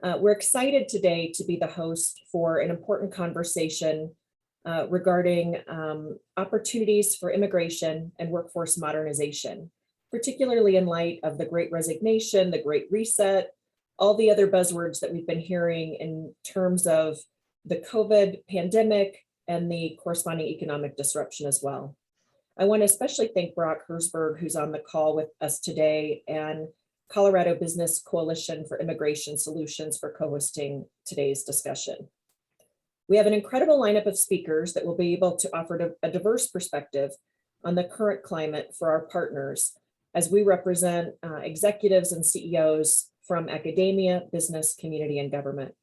We're excited today to be the host for an important conversation regarding opportunities for immigration and workforce modernization, particularly in light of the Great Resignation, the Great Reset, all the other buzzwords that we've been hearing in terms of the COVID pandemic and the corresponding economic disruption as well. I want to especially thank Brock Herzberg, who's on the call with us today, and Colorado Business Coalition for Immigration Solutions for co-hosting today's discussion. We have an incredible lineup of speakers that will be able to offer a diverse perspective on the current climate for our partners as we represent executives and CEOs from academia, business, community, and government.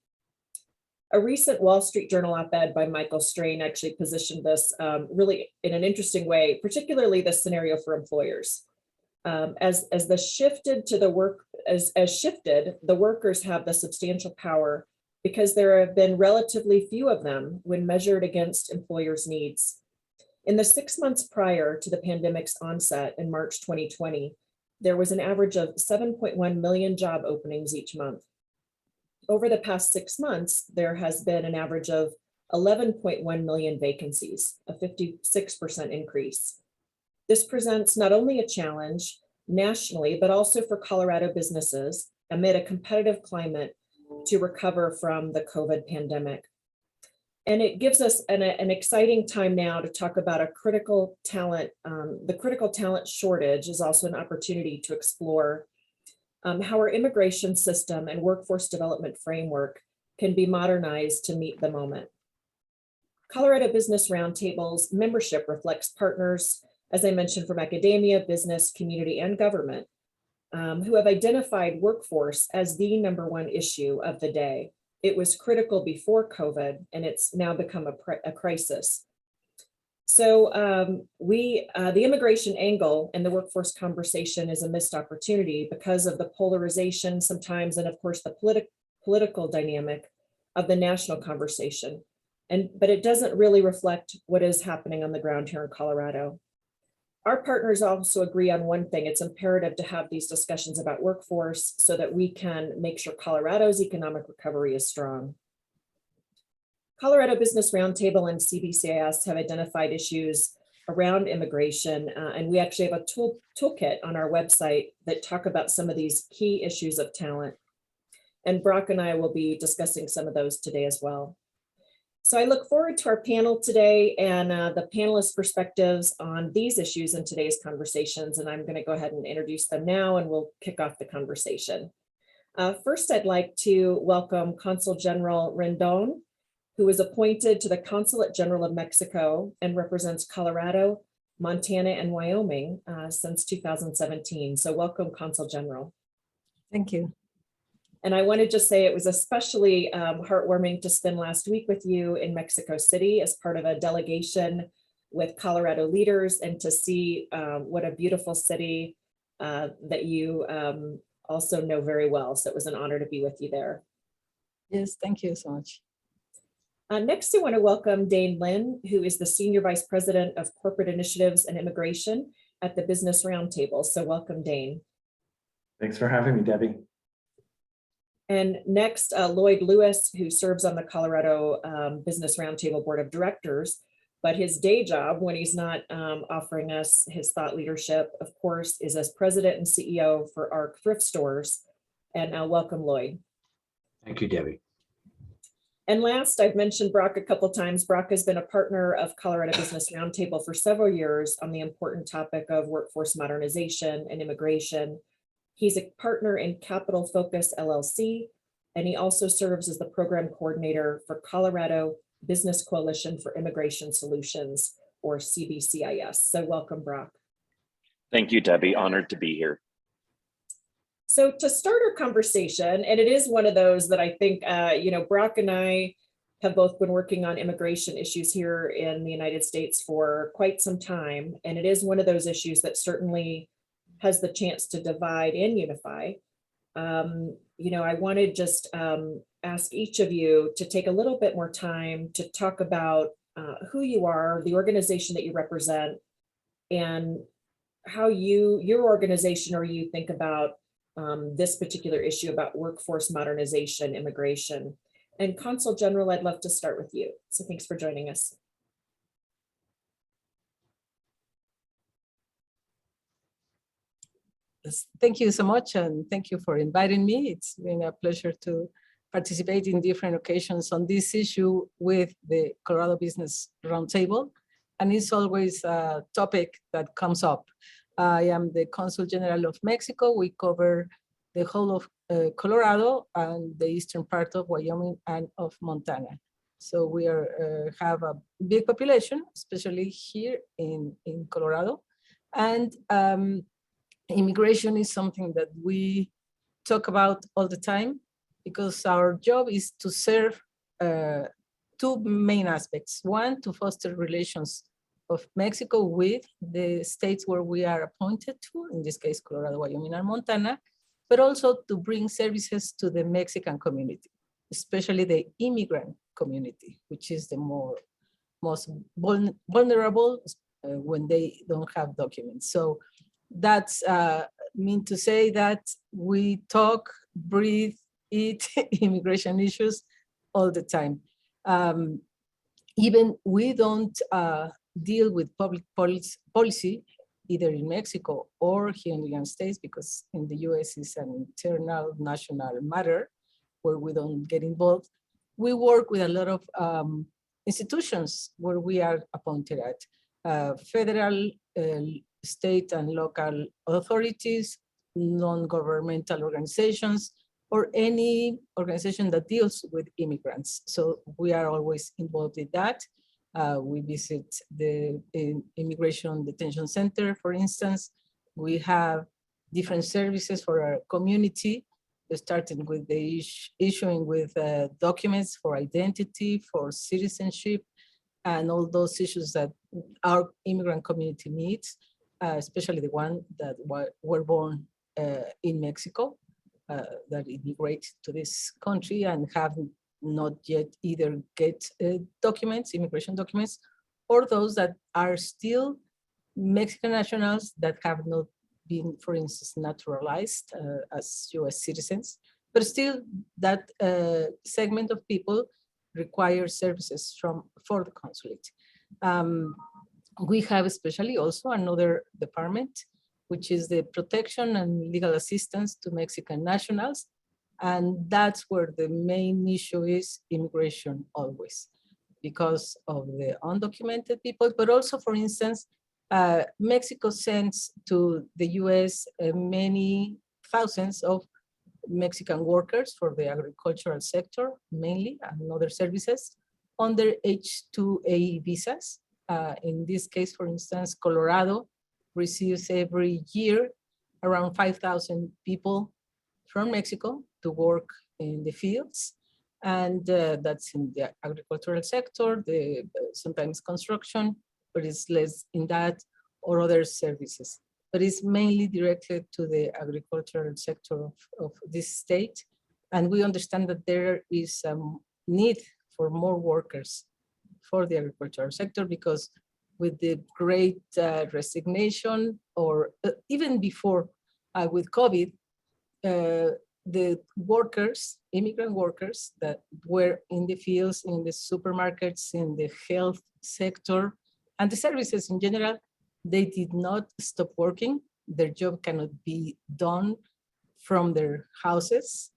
A recent Wall Street Journal op-ed by Michael Strain actually positioned this really in an interesting way, particularly the scenario for employers. As the workers have the substantial power because there have been relatively few of them when measured against employers' needs. In the 6 months prior to the pandemic's onset in March 2020, there was an average of 7.1 million job openings each month. Over the past 6 months, there has been an average of 11.1 million vacancies, a 56% increase. This presents not only a challenge nationally, but also for Colorado businesses amid a competitive climate to recover from the COVID pandemic. And it gives us an exciting time now to talk about a critical talent. The critical talent shortage is also an opportunity to explore how our immigration system and workforce development framework can be modernized to meet the moment. Colorado Business Roundtable's membership reflects partners, as I mentioned, from academia, business, community, and government, who have identified workforce as the #1 issue of the day. It was critical before COVID, and it's now become a crisis. So the immigration angle in the workforce conversation is a missed opportunity because of the polarization sometimes, and of course the political dynamic of the national conversation. But it doesn't really reflect what is happening on the ground here in Colorado. Our partners also agree on one thing: it's imperative to have these discussions about workforce so that we can make sure Colorado's economic recovery is strong. Colorado Business Roundtable and CBCIS have identified issues around immigration, and we actually have a toolkit on our website that talk about some of these key issues of talent. And Brock and I will be discussing some of those today as well. So I look forward to our panel today and the panelists' perspectives on these issues in today's conversations. And I'm going to go ahead and introduce them now, and we'll kick off the conversation. First, I'd like to welcome Consul General Rendon, who was appointed to the Consulate General of Mexico and represents Colorado, Montana, and Wyoming since 2017. So welcome, Consul General. Thank you. And I want to just say it was especially heartwarming to spend last week with you in Mexico City as part of a delegation with Colorado leaders, and to see what a beautiful city that you also know very well. So it was an honor to be with you there. Yes, thank you so much. Next, I want to welcome Dane Lin, who is the Senior Vice President of Corporate Initiatives and Immigration at the Business Roundtable. So welcome, Dane. Thanks for having me, Debbie. And next, Lloyd Lewis, who serves on the Colorado Business Roundtable Board of Directors, but his day job, when he's not offering us his thought leadership, of course, is as President and CEO for ARC Thrift Stores. And welcome, Lloyd. Thank you, Debbie. And last, I've mentioned Brock a couple of times. Brock has been a partner of Colorado Business Roundtable for several years on the important topic of workforce modernization and immigration. He's a partner in Capital Focus LLC, and he also serves as the program coordinator for Colorado Business Coalition for Immigration Solutions, or CBCIS. So welcome, Brock. Thank you, Debbie. Honored to be here. So to start our conversation, and it is one of those that I think, Brock and I have both been working on immigration issues here in the United States for quite some time. And it is one of those issues that certainly has the chance to divide and unify. I want to just ask each of you to take a little bit more time to talk about who you are, the organization that you represent, and how your organization or you think about this particular issue about workforce modernization, immigration. And Consul General, I'd love to start with you. So thanks for joining us. Yes, thank you so much, and thank you for inviting me. It's been a pleasure to participate in different occasions on this issue with the Colorado Business Roundtable, and it's always a topic that comes up. I am the Consul General of Mexico. We cover the whole of Colorado and the eastern part of Wyoming and of Montana. So we have a big population, especially here in Colorado. And immigration is something that we talk about all the time because our job is to serve two main aspects. One, to foster relations of Mexico with the states where we are appointed to, in this case, Colorado, Wyoming, and Montana, but also to bring services to the Mexican community, especially the immigrant community, which is the most vulnerable when they don't have documents. So that's mean to say that we talk, breathe, eat immigration issues all the time. Even we don't deal with public policy, either in Mexico or here in the United States, because in the US it's an internal national matter where we don't get involved. We work with a lot of institutions where we are appointed at, federal, state and local authorities, non-governmental organizations, or any organization that deals with immigrants. So we are always involved in that. We visit the Immigration Detention Center, for instance. We have different services for our community, starting with the issuing with documents for identity, for citizenship, and all those issues that our immigrant community needs, especially the one that were born in Mexico, that immigrate to this country and have not yet either get documents, immigration documents, or those that are still Mexican nationals that have not been, for instance, naturalized as US citizens, but still that segment of people require services for the consulate. We have especially also another department, which is the protection and legal assistance to Mexican nationals. And that's where the main issue is immigration always, because of the undocumented people, but also, for instance, Mexico sends to the US many thousands of Mexican workers for the agricultural sector, mainly, and other services, under H-2A visas. In this case, for instance, Colorado receives every year around 5,000 people from Mexico to work in the fields. And that's in the agricultural sector, sometimes construction, but it's less in that, or other services. But it's mainly directed to the agricultural sector of this state. And we understand that there is a need for more workers for the agricultural sector, because with the great resignation, or even before with COVID, the workers, immigrant workers that were in the fields, in the supermarkets, in the health sector, and the services in general, they did not stop working. Their job cannot be done from their houses.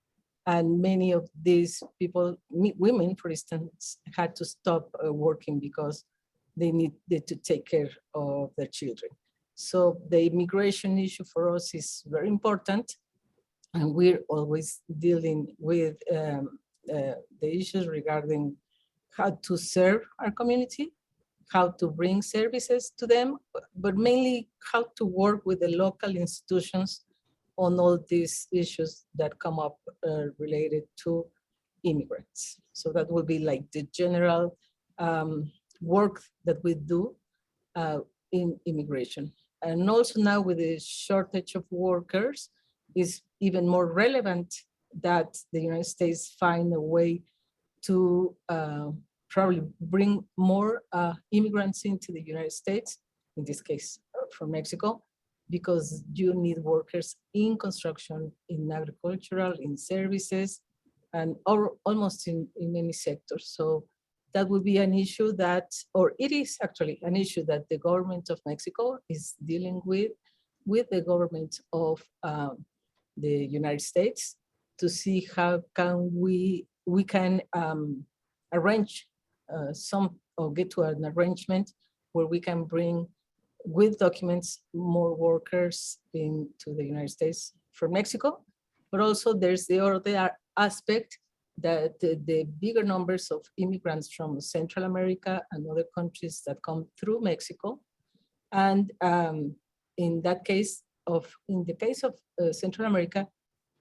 And many of these people, women, for instance, had to stop working because they needed to take care of their children. So the immigration issue for us is very important. And we're always dealing with the issues regarding how to serve our community, how to bring services to them, but mainly how to work with the local institutions on all these issues that come up related to immigrants. So that will be like the general work that we do in immigration. And also now with the shortage of workers, is even more relevant that the United States find a way to probably bring more immigrants into the United States, in this case from Mexico, because you need workers in construction, in agricultural, in services, and almost in many sectors. So that would be an issue that, or it is actually an issue that the government of Mexico is dealing with the government of the United States to see how can we can arrange some or get to an arrangement where we can bring with documents more workers into the United States from Mexico. But also there's the other aspect that the bigger numbers of immigrants from Central America and other countries that come through Mexico. And in the case of Central America,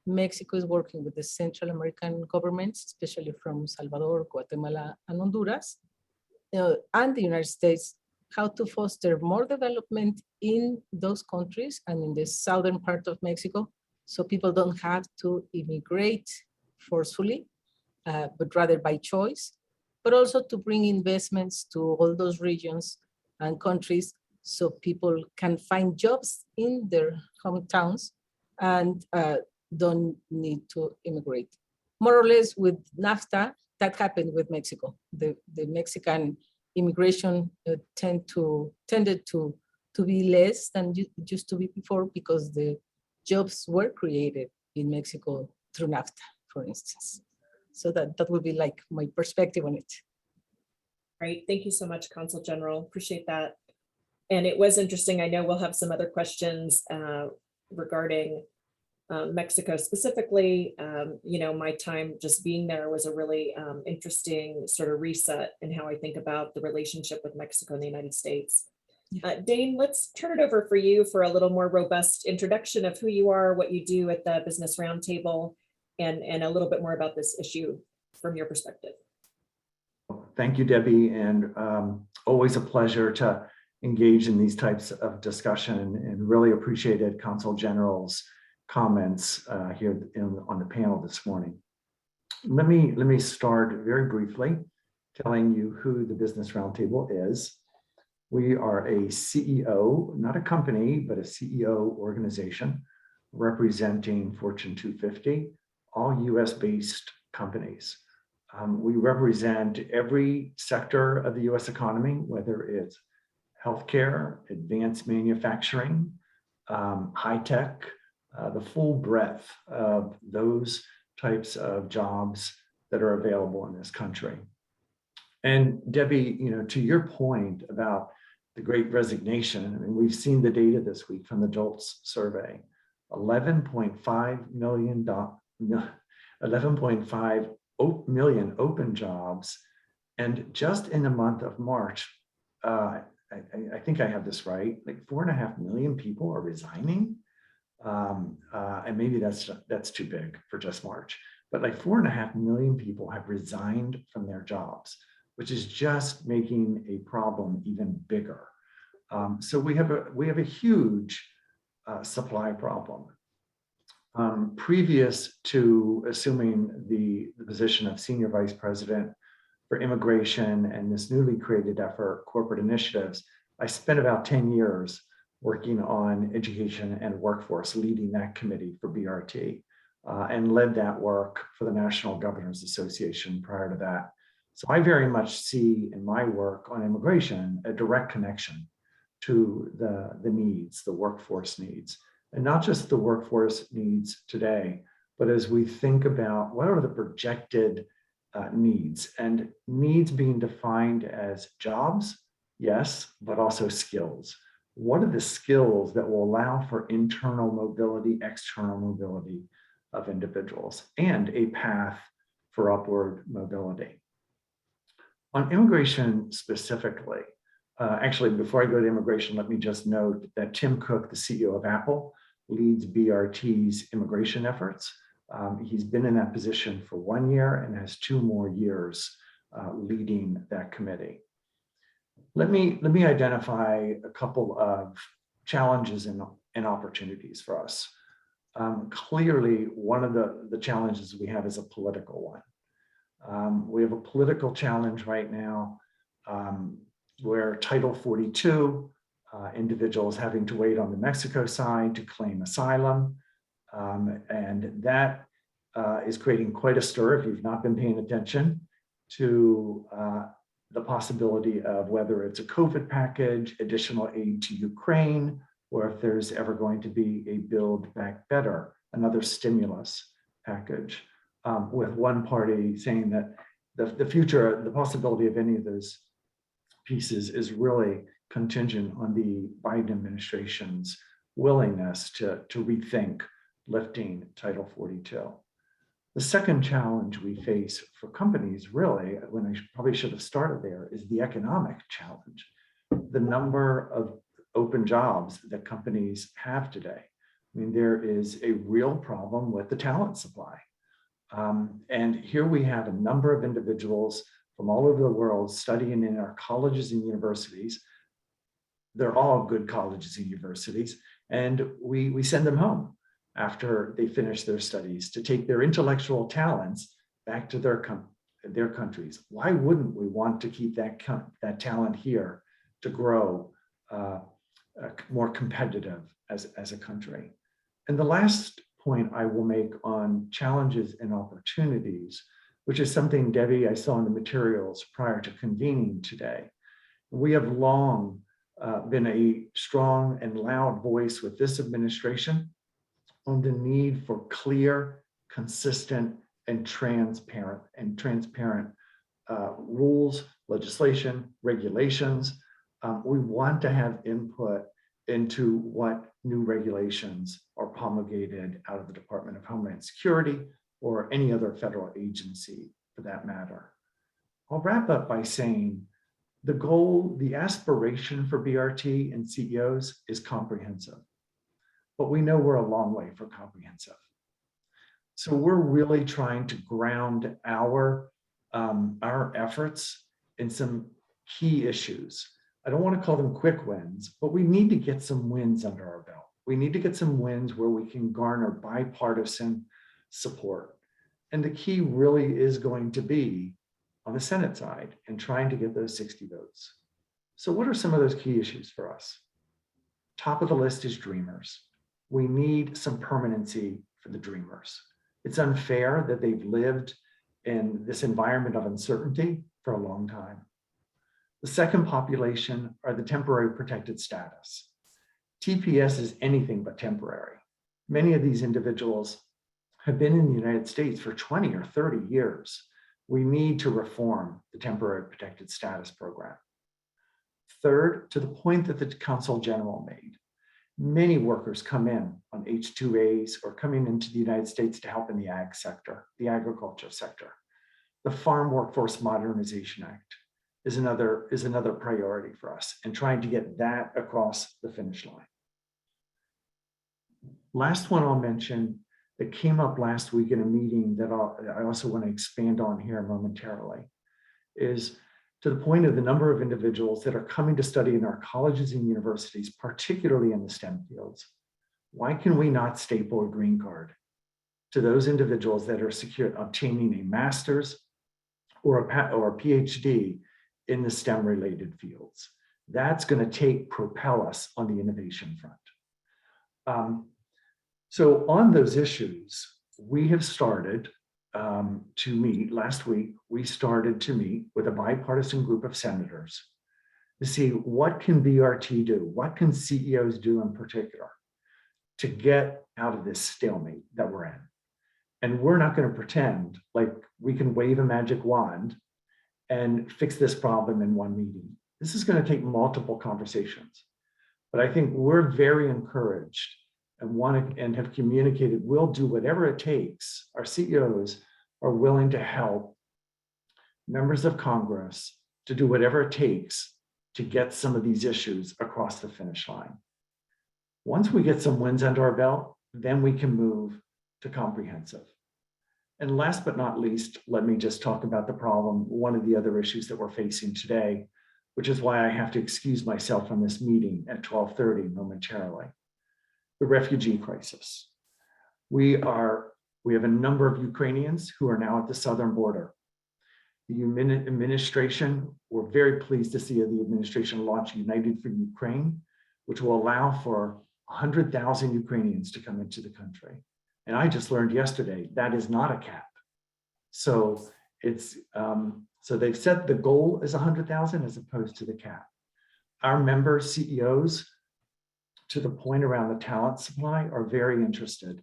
Mexico is working with the Central American governments, especially from Salvador, Guatemala, and Honduras, and the United States, how to foster more development in those countries and in the southern part of Mexico, so people don't have to immigrate forcefully, but rather by choice, but also to bring investments to all those regions and countries so people can find jobs in their hometowns and don't need to immigrate. More or less with NAFTA, that happened with Mexico. The Mexican immigration tended to be less than it used to be before because the jobs were created in Mexico through NAFTA, for instance. So that would be like my perspective on it. Right, thank you so much, Consul General, appreciate that. And it was interesting, I know we'll have some other questions regarding Mexico specifically. My time just being there was a really interesting sort of reset in how I think about the relationship with Mexico and the United States. Dane, let's turn it over for you for a little more robust introduction of who you are, what you do at the Business Roundtable, and a little bit more about this issue from your perspective. Thank you, Debbie, and always a pleasure to engage in these types of discussion, and really appreciated Consul General's comments here on the panel this morning. Let me start very briefly telling you who the Business Roundtable is. We are a CEO, not a company, but a CEO organization representing Fortune 250, all US-based companies. We represent every sector of the US economy, whether it's healthcare, advanced manufacturing, high tech, the full breadth of those types of jobs that are available in this country. And Debbie, to your point about the Great Resignation, I mean, we've seen the data this week from the JOLTS survey, 11.5 million open jobs. And just in the month of March, I think I have this right, like 4.5 million people are resigning. And maybe that's too big for just March, but like 4.5 million people have resigned from their jobs, which is just making a problem even bigger. So we have a huge supply problem. Previous to assuming the position of Senior Vice President for Immigration and this newly created effort, Corporate Initiatives, I spent about 10 years working on education and workforce, leading that committee for BRT, and led that work for the National Governors Association prior to that. So I very much see in my work on immigration a direct connection to the needs, the workforce needs, and not just the workforce needs today, but as we think about what are the projected needs, and needs being defined as jobs, yes, but also skills. What are the skills that will allow for internal mobility, external mobility of individuals, and a path for upward mobility? On immigration specifically, actually, before I go to immigration, let me just note that Tim Cook, the CEO of Apple, leads BRT's immigration efforts. He's been in that position for 1 year and has 2 more years leading that committee. Let me identify a couple of challenges and opportunities for us. Clearly, one of the challenges we have is a political one. We have a political challenge right now where Title 42 individuals having to wait on the Mexico side to claim asylum. And that is creating quite a stir if you've not been paying attention to the possibility of whether it's a COVID package, additional aid to Ukraine, or if there's ever going to be a Build Back Better, another stimulus package, with one party saying that the future, the possibility of any of those pieces is really contingent on the Biden administration's willingness to rethink lifting Title 42. The second challenge we face for companies, really, when I probably should have started there, is the economic challenge. The number of open jobs that companies have today. I mean, there is a real problem with the talent supply. And here we have a number of individuals from all over the world studying in our colleges and universities. They're all good colleges and universities, and we send them home after they finish their studies to take their intellectual talents back to their countries. Why wouldn't we want to keep that talent here to grow more competitive as a country? And the last point I will make on challenges and opportunities, which is something, Debbie, I saw in the materials prior to convening today. We have long been a strong and loud voice with this administration on the need for clear, consistent, and transparent rules, legislation, regulations. We want to have input into what new regulations are promulgated out of the Department of Homeland Security or any other federal agency for that matter. I'll wrap up by saying the goal, the aspiration for BRT and CEOs is comprehensive, but we know we're a long way from comprehensive. So we're really trying to ground our efforts in some key issues. I don't want to call them quick wins, but we need to get some wins under our belt. We need to get some wins where we can garner bipartisan support. And the key really is going to be on the Senate side and trying to get those 60 votes. So what are some of those key issues for us? Top of the list is dreamers. We need some permanency for the dreamers. It's unfair that they've lived in this environment of uncertainty for a long time. The second population are the temporary protected status. TPS is anything but temporary. Many of these individuals have been in the United States for 20 or 30 years. We need to reform the temporary protected status program. Third, to the point that the Consul General made, many workers come in on H-2As or coming into the United States to help in the ag sector, the agriculture sector. The Farm Workforce Modernization Act is another priority for us, and trying to get that across the finish line. Last one I'll mention that came up last week in a meeting that I also want to expand on here momentarily is to the point of the number of individuals that are coming to study in our colleges and universities, particularly in the STEM fields. Why can we not staple a green card to those individuals that are obtaining a master's or a PhD in the STEM related fields? That's going to propel us on the innovation front. So on those issues, we have started to meet. Last week, we started to meet with a bipartisan group of senators to see what can BRT do, what can CEOs do in particular to get out of this stalemate that we're in. And we're not going to pretend like we can wave a magic wand and fix this problem in one meeting. This is going to take multiple conversations. But I think we're very encouraged and have communicated we'll do whatever it takes. Our CEOs are willing to help members of Congress to do whatever it takes to get some of these issues across the finish line. Once we get some wins under our belt, then we can move to comprehensive. And last but not least, let me just talk about the problem, one of the other issues that we're facing today, which is why I have to excuse myself from this meeting at 12:30 momentarily. The refugee crisis. We have a number of Ukrainians who are now at the southern border. The administration, we're very pleased to see the administration launch United for Ukraine which will allow for 100,000 Ukrainians to come into the country. And I just learned yesterday that is not a cap. So it's so they've set the goal as 100,000 as opposed to the cap. Our member CEOs, to the point around the talent supply, are very interested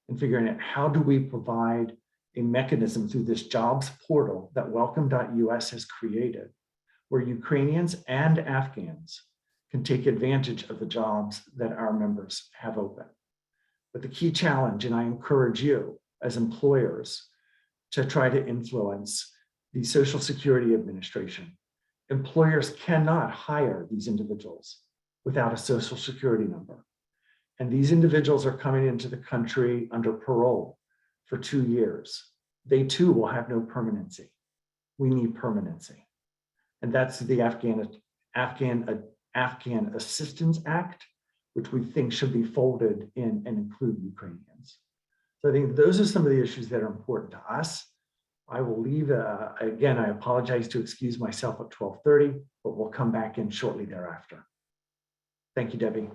in figuring out how do we provide a mechanism through this jobs portal that welcome.us has created, where Ukrainians and Afghans can take advantage of the jobs that our members have open. But the key challenge, and I encourage you as employers to try to influence the Social Security Administration. Employers cannot hire these individuals without a Social Security number. And these individuals are coming into the country under parole for 2 years. They too will have no permanency. We need permanency. And that's the Afghan Assistance Act, which we think should be folded in and include Ukrainians. So I think those are some of the issues that are important to us. I will leave, again, I apologize to excuse myself at 12:30, but we'll come back in shortly thereafter. Thank you, Debbie.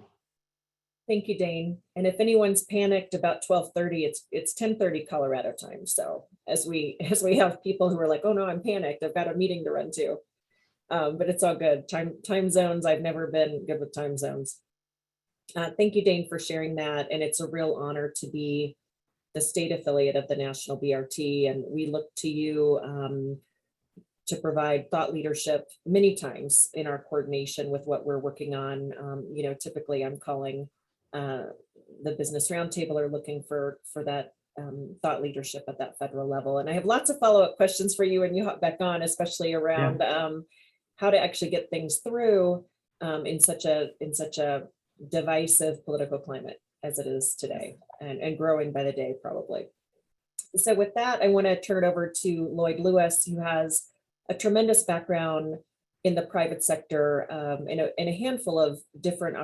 Thank you, Dane. And if anyone's panicked about 12:30, it's 10:30 Colorado time. So as we have people who are like, oh no, I'm panicked, I've got a meeting to run to. But it's all good. Time zones, I've never been good with time zones. Thank you, Dane, for sharing that. And it's a real honor to be the state affiliate of the National BRT. And we look to you to provide thought leadership many times in our coordination with what we're working on. Typically I'm calling the Business Roundtable or looking for that thought leadership at that federal level. And I have lots of follow-up questions for you when you hop back on, especially around how to actually get things through in such a divisive political climate as it is today, and growing by the day probably. So with that, I want to turn it over to Lloyd Lewis, who has a tremendous background in the private sector in a handful of different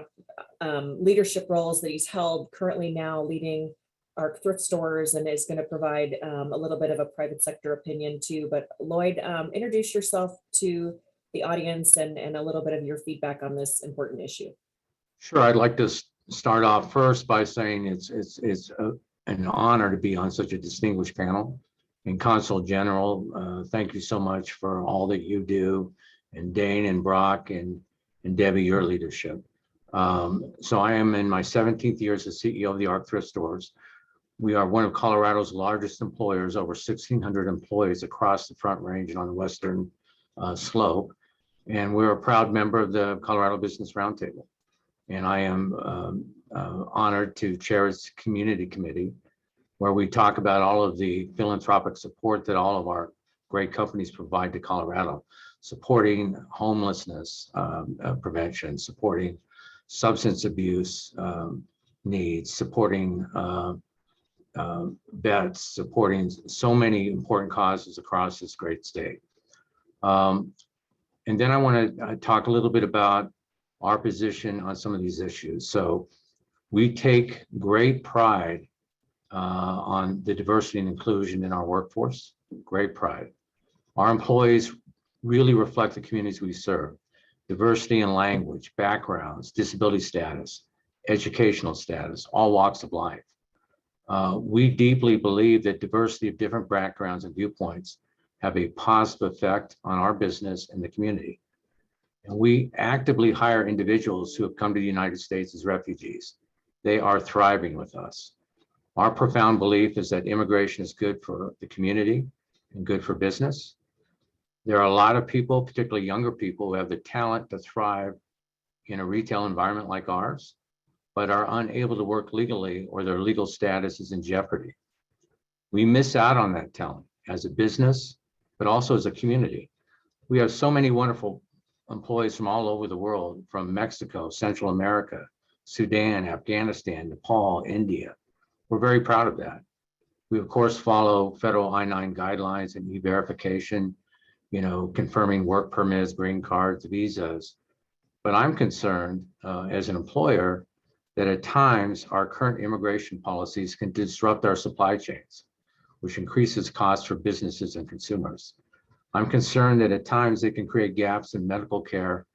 leadership roles that he's held, currently now leading our thrift stores, and is going to provide a little bit of a private sector opinion too. But Lloyd, introduce yourself to the audience and a little bit of your feedback on this important issue. Sure, I'd like to start off first by saying it's an honor to be on such a distinguished panel. And Consul General, thank you so much for all that you do, and Dane and Brock and Debbie, your leadership. So I am in my 17th year as the CEO of the ARC Thrift Stores. We are one of Colorado's largest employers, over 1,600 employees across the Front Range and on the western slope. And we're a proud member of the Colorado Business Roundtable. And I am honored to chair its community committee, where we talk about all of the philanthropic support that all of our great companies provide to Colorado, supporting homelessness prevention, supporting substance abuse needs, supporting vets, supporting so many important causes across this great state. And then I want to talk a little bit about our position on some of these issues. So we take great pride on the diversity and inclusion in our workforce, great pride. Our employees really reflect the communities we serve. Diversity in language, backgrounds, disability status, educational status, all walks of life. We deeply believe that diversity of different backgrounds and viewpoints have a positive effect on our business and the community. And we actively hire individuals who have come to the United States as refugees. They are thriving with us. Our profound belief is that immigration is good for the community and good for business. There are a lot of people, particularly younger people, who have the talent to thrive in a retail environment like ours, but are unable to work legally or their legal status is in jeopardy. We miss out on that talent as a business, but also as a community. We have so many wonderful employees from all over the world, from Mexico, Central America, Sudan, Afghanistan, Nepal, India. We're very proud of that. We, of course, follow federal I-9 guidelines and e-verification, confirming work permits, green cards, visas. But I'm concerned as an employer that at times our current immigration policies can disrupt our supply chains, which increases costs for businesses and consumers. I'm concerned that at times they can create gaps in medical care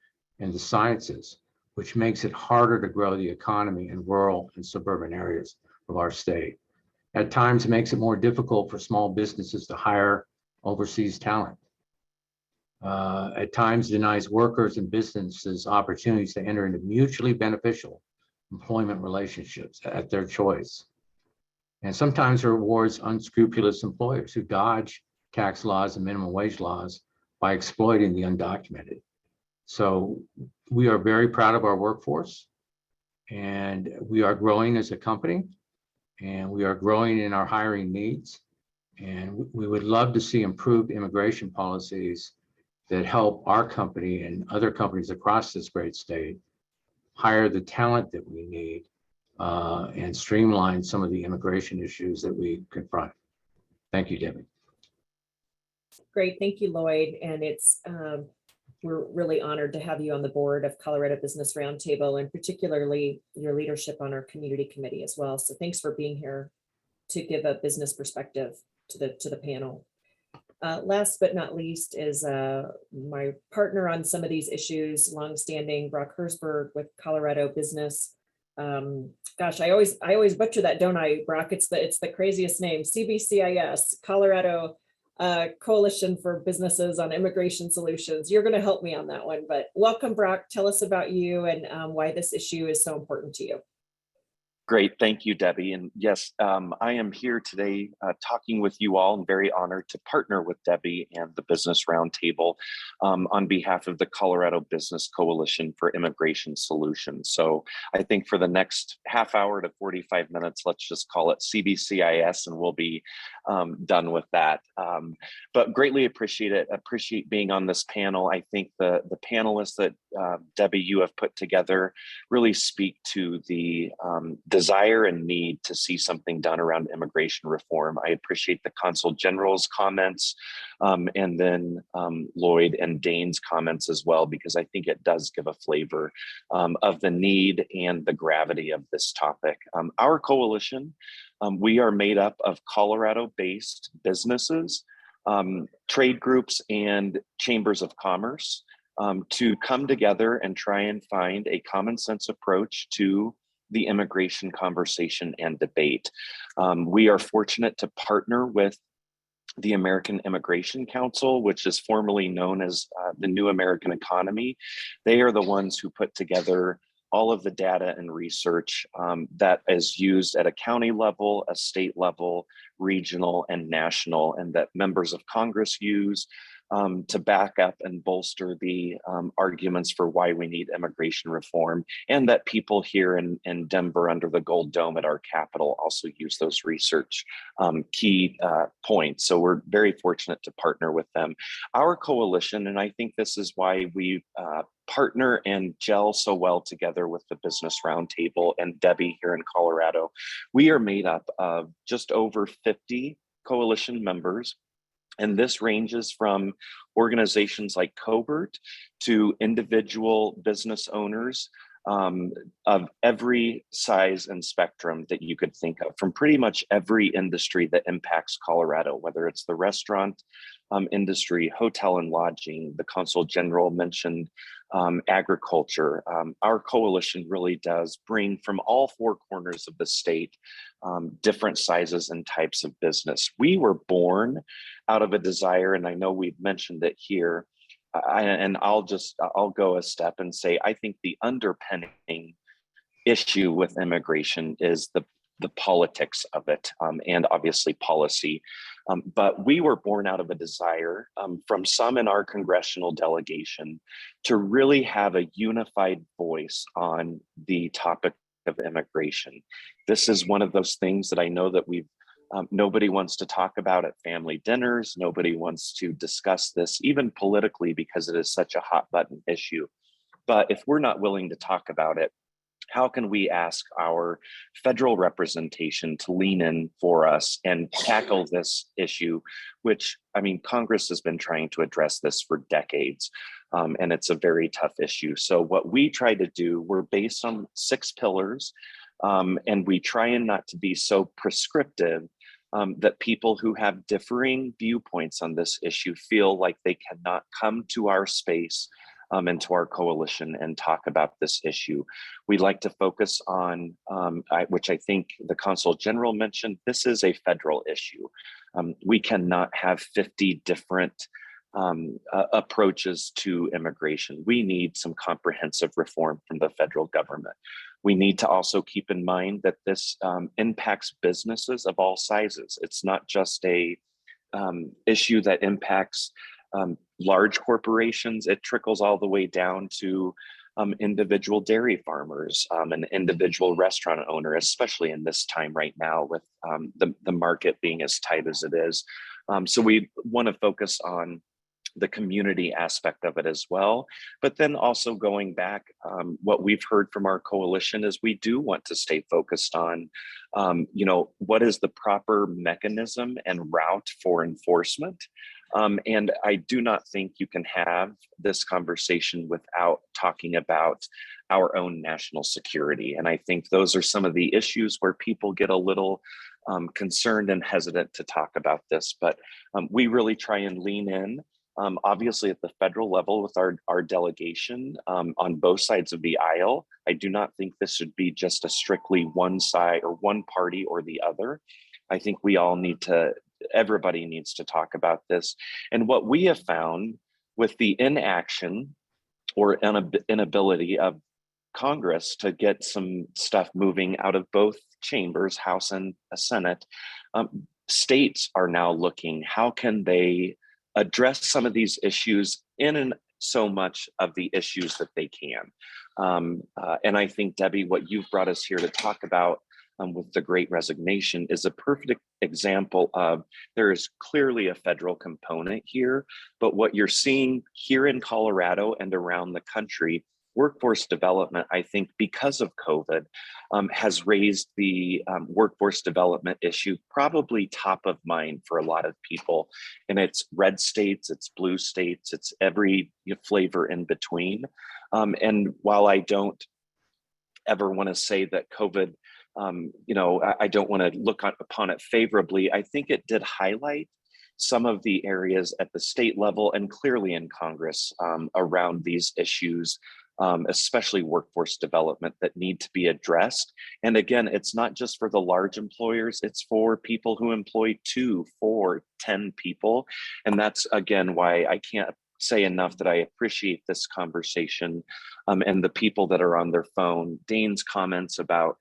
and the sciences, which makes it harder to grow the economy in rural and suburban areas of our state. At times, it makes it more difficult for small businesses to hire overseas talent. At times, denies workers and businesses opportunities to enter into mutually beneficial employment relationships at their choice. And sometimes rewards unscrupulous employers who dodge tax laws and minimum wage laws by exploiting the undocumented. So we are very proud of our workforce, and we are growing as a company, and we are growing in our hiring needs. And we would love to see improved immigration policies that help our company and other companies across this great state hire the talent that we need and streamline some of the immigration issues that we confront. Thank you, Debbie. Great, thank you, Lloyd. And it's we're really honored to have you on the board of Colorado Business Roundtable, and particularly your leadership on our community committee as well. So thanks for being here to give a business perspective to the panel. Last but not least is my partner on some of these issues, longstanding Brock Hersberg with Colorado Business. Gosh, I always butcher that, don't I, Brock? It's the craziest name, CBCIS, Colorado Coalition for Businesses on Immigration Solutions. You're going to help me on that one, but welcome, Brock. Tell us about you and why this issue is so important to you. Great, thank you, Debbie. And yes, I am here today talking with you all. I'm very honored to partner with Debbie and the Business Roundtable on behalf of the Colorado Business Coalition for Immigration Solutions. So I think for the next half hour to 45 minutes, let's just call it CBCIS, and we'll be done with that. But greatly appreciate it. Appreciate being on this panel. I think the panelists that Debbie, you have put together really speak to the desire and need to see something done around immigration reform. I appreciate the Consul General's comments and then Lloyd and Dane's comments as well, because I think it does give a flavor of the need and the gravity of this topic. Our coalition, we are made up of Colorado-based businesses, trade groups, and chambers of commerce to come together and try and find a common sense approach to the immigration conversation and debate. We are fortunate to partner with the American Immigration Council, which is formerly known as the New American Economy. They are the ones who put together all of the data and research that is used at a county level, a state level, regional, and national, and that members of Congress use to back up and bolster the arguments for why we need immigration reform, and that people here in Denver under the Gold Dome at our Capitol also use those research key points. So we're very fortunate to partner with them. Our coalition, and I think this is why we partner and gel so well together with the Business Roundtable and Debbie here in Colorado, we are made up of just over 50 coalition members. And this ranges from organizations like Covert to individual business owners of every size and spectrum that you could think of, from pretty much every industry that impacts Colorado, whether it's the restaurant industry, hotel and lodging. The Consul General mentioned agriculture. Our coalition really does bring from all four corners of the state different sizes and types of business. We were born out of a desire, and I know we've mentioned it here, I'll go a step and say, I think the underpinning issue with immigration is the politics of it, and obviously policy. But we were born out of a desire from some in our congressional delegation to really have a unified voice on the topic of immigration. This is one of those things that I know that nobody wants to talk about at family dinners. Nobody wants to discuss this, even politically, because it is such a hot button issue. But if we're not willing to talk about it, how can we ask our federal representation to lean in for us and tackle this issue, which, I mean, Congress has been trying to address this for decades, and it's a very tough issue. So what we try to do, we're based on 6 pillars, and we try and not to be so prescriptive that people who have differing viewpoints on this issue feel like they cannot come to our space and to our coalition and talk about this issue. We'd like to focus on, which I think the Consul General mentioned, this is a federal issue. We cannot have 50 different approaches to immigration. We need some comprehensive reform from the federal government. We need to also keep in mind that this impacts businesses of all sizes. It's not just a issue that impacts large corporations. It trickles all the way down to individual dairy farmers and individual restaurant owner, especially in this time right now with the market being as tight as it is. So we want to focus on the community aspect of it as well. But then also going back, what we've heard from our coalition is we do want to stay focused on, what is the proper mechanism and route for enforcement. And I do not think you can have this conversation without talking about our own national security. And I think those are some of the issues where people get a little concerned and hesitant to talk about this, but we really try and lean in. Obviously at the federal level with our delegation on both sides of the aisle. I do not think this should be just a strictly one side or one party or the other. I think we all everybody needs to talk about this. And what we have found with the inaction or inability of Congress to get some stuff moving out of both chambers, House and Senate, states are now looking, how can they address some of these issues in so much of the issues that they can. And I think, Debbie, what you've brought us here to talk about with the Great Resignation is a perfect example of there is clearly a federal component here, but what you're seeing here in Colorado and around the country, workforce development, I think because of COVID, has raised the workforce development issue probably top of mind for a lot of people. And it's red states, it's blue states, it's every flavor in between. And while I don't ever want to say that COVID, I don't want to look upon it favorably, I think it did highlight some of the areas at the state level and clearly in Congress around these issues, especially workforce development, that need to be addressed. And again, it's not just for the large employers, it's for people who employ 2, 4, 10 people. And that's, again, why I can't say enough that I appreciate this conversation and the people that are on their phone. Dane's comments about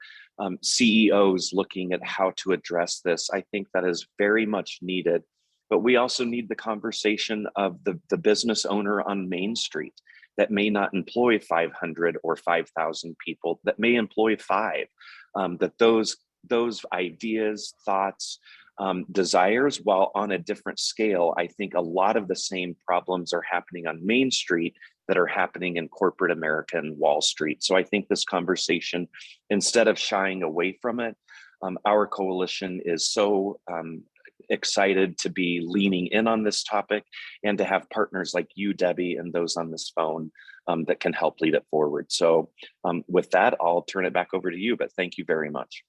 CEOs looking at how to address this, I think that is very much needed. But we also need the conversation of the business owner on Main Street that may not employ 500 or 5,000 people, that may employ 5, that those ideas, thoughts, desires, while on a different scale, I think a lot of the same problems are happening on Main Street that are happening in corporate America and Wall Street. So I think this conversation, instead of shying away from it, our coalition is so excited to be leaning in on this topic and to have partners like you, Debbie, and those on this phone that can help lead it forward. So with that, I'll turn it back over to you, but thank you very much.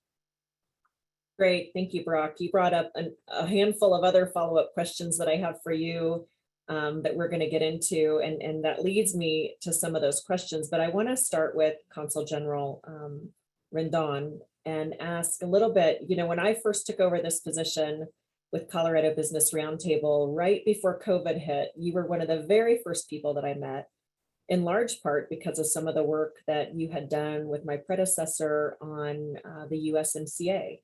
Great, thank you, Brock. You brought up a handful of other follow-up questions that I have for you that we're going to get into, and that leads me to some of those questions. But I want to start with Consul General Rendon and ask a little bit, when I first took over this position with Colorado Business Roundtable right before COVID hit, you were one of the very first people that I met, in large part because of some of the work that you had done with my predecessor on the USMCA.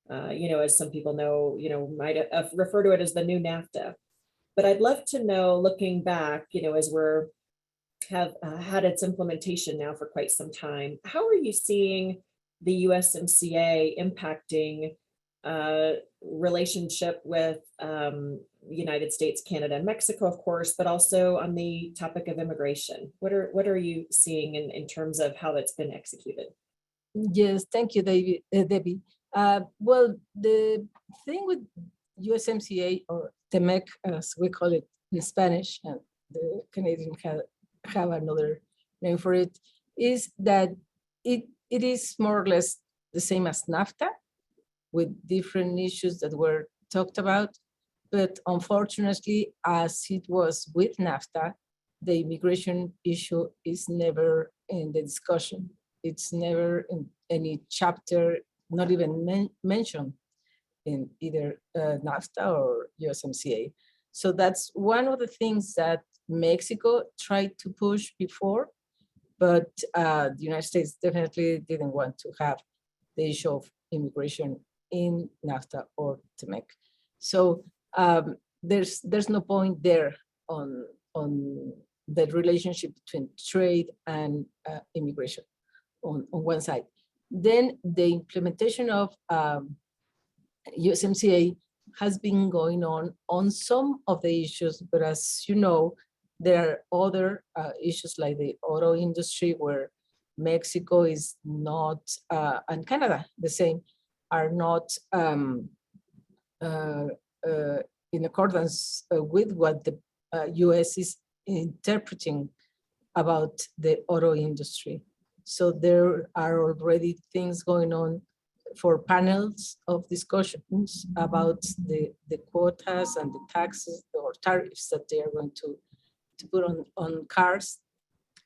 As some people know, might refer to it as the new NAFTA. But I'd love to know, looking back, as have had its implementation now for quite some time, how are you seeing the USMCA impacting relationship with United States, Canada, and Mexico, of course, but also on the topic of immigration? What are you seeing in terms of how that's been executed? Yes, thank you, Debbie. Well, the thing with USMCA, or TEMEC, as we call it in Spanish, and the Canadians have another name for it, is that it is more or less the same as NAFTA, with different issues that were talked about. But unfortunately, as it was with NAFTA, the immigration issue is never in the discussion. It's never in any chapter, not even mentioned in either NAFTA or USMCA. So that's one of the things that Mexico tried to push before, but the United States definitely didn't want to have the issue of immigration in NAFTA or TMEC. So there's no point there on the relationship between trade and immigration on one side. Then the implementation of USMCA has been going on some of the issues, but as you know, there are other issues like the auto industry where Mexico is not, and Canada the same, are not in accordance with what the US is interpreting about the auto industry. So there are already things going on for panels of discussions about the quotas and the taxes or tariffs that they are going to put on cars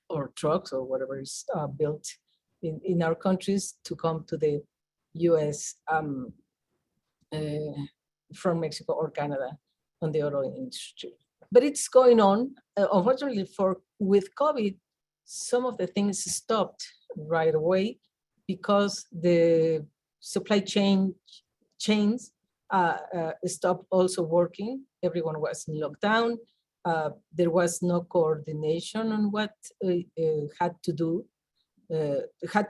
or trucks or whatever is built in our countries to come to the US from Mexico or Canada on the auto industry. But it's going on. Unfortunately, with COVID, some of the things stopped right away because the supply chains stopped also working. Everyone was in lockdown. There was no coordination on what had to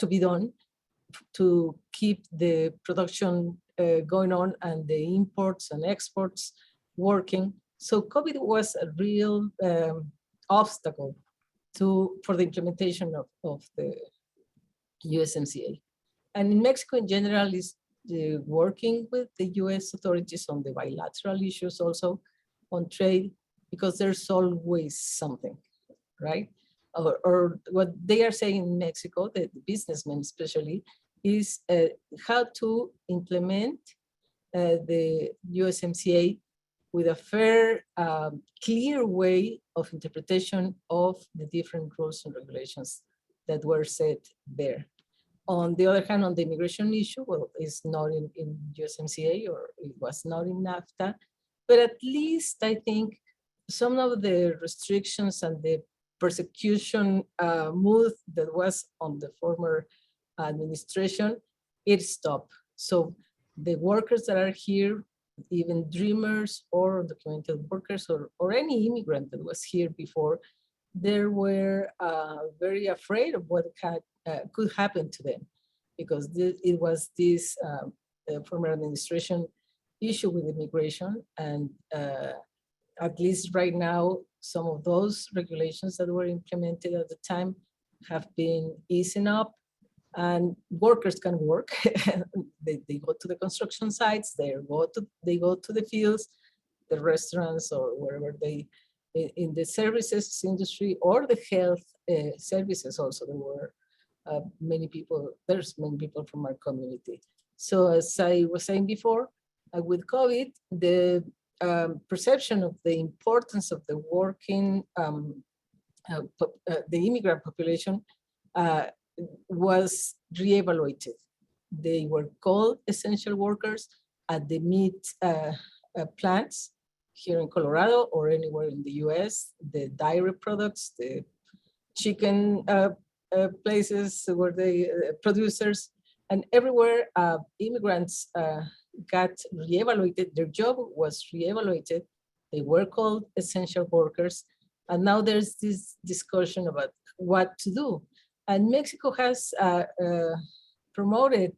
be done to keep the production going on and the imports and exports working. So COVID was a real obstacle for the implementation of the USMCA. And in Mexico in general is working with the US authorities on the bilateral issues also on trade, because there's always something, right? Or what they are saying in Mexico, the businessmen especially, is how to implement the USMCA with a fair, clear way of interpretation of the different rules and regulations that were set there. On the other hand, on the immigration issue, well, it's not in USMCA or it was not in NAFTA, but at least I think some of the restrictions and the persecution mood that was on the former administration, it stopped. So the workers that are here, even dreamers or documented workers or any immigrant that was here before, they were very afraid of what could happen to them, because it was this former administration issue with immigration. And at least right now, some of those regulations that were implemented at the time have been easing up, and workers can work. they go to the construction sites, they go to the fields, the restaurants, or wherever they, in the services industry or the health services also. There were there's many people from our community. So as I was saying before, with COVID, the perception of the importance of the working, the immigrant population was reevaluated. They were called essential workers at the meat plants here in Colorado or anywhere in the US, the dairy products, the chicken places where they producers, and everywhere immigrants got reevaluated. Their job was reevaluated. They were called essential workers. And now there's this discussion about what to do. And Mexico has promoted,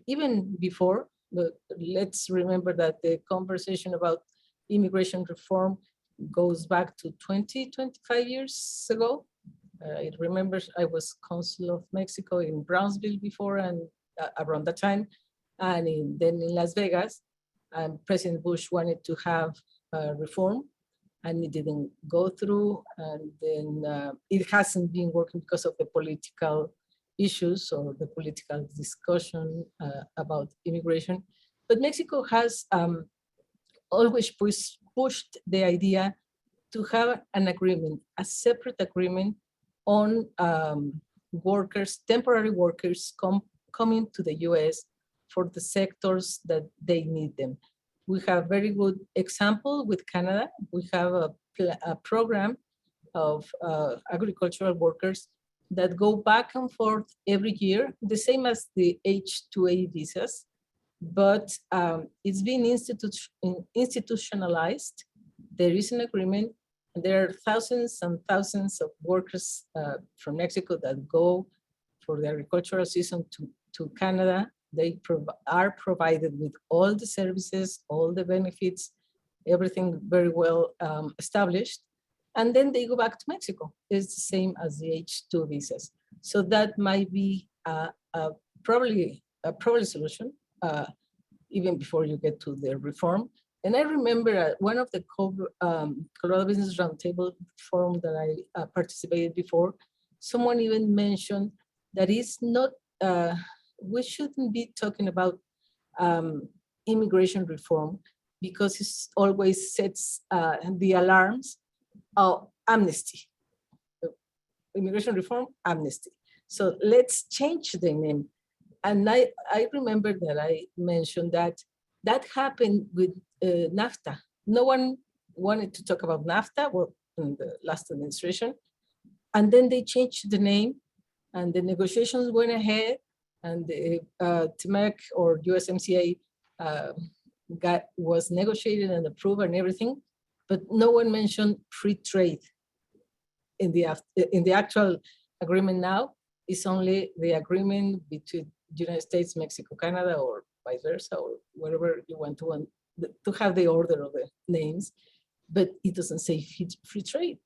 even before, but let's remember that the conversation about immigration reform goes back to 25 years ago. I remember I was Consul of Mexico in Brownsville before and around that time, and then in Las Vegas. And President Bush wanted to have reform, and it didn't go through. And then it hasn't been working because of the political issues or the political discussion about immigration. But Mexico has always pushed the idea to have an agreement, a separate agreement on workers, temporary workers coming to the US for the sectors that they need them. We have very good example with Canada. We have a program of agricultural workers that go back and forth every year, the same as the H-2A visas, but it's been institutionalized. There is an agreement. There are thousands and thousands of workers from Mexico that go for the agricultural season to Canada. They are provided with all the services, all the benefits, everything very well established. And then they go back to Mexico. It's the same as the H-2 visas. So that might be probably a solution, even before you get to the reform. And I remember at one of the Colorado Business Roundtable forum that I participated before, someone even mentioned that it's not, we shouldn't be talking about immigration reform because it always sets the alarms. Oh, amnesty, immigration reform, amnesty. So let's change the name. And I remember that I mentioned that happened with NAFTA. No one wanted to talk about NAFTA in the last administration. And then they changed the name and the negotiations went ahead and the TMEC or USMCA was negotiated and approved and everything. But no one mentioned free trade in the actual agreement now. It's only the agreement between the United States, Mexico, Canada, or vice versa, or whatever you want to have the order of the names, but it doesn't say free trade.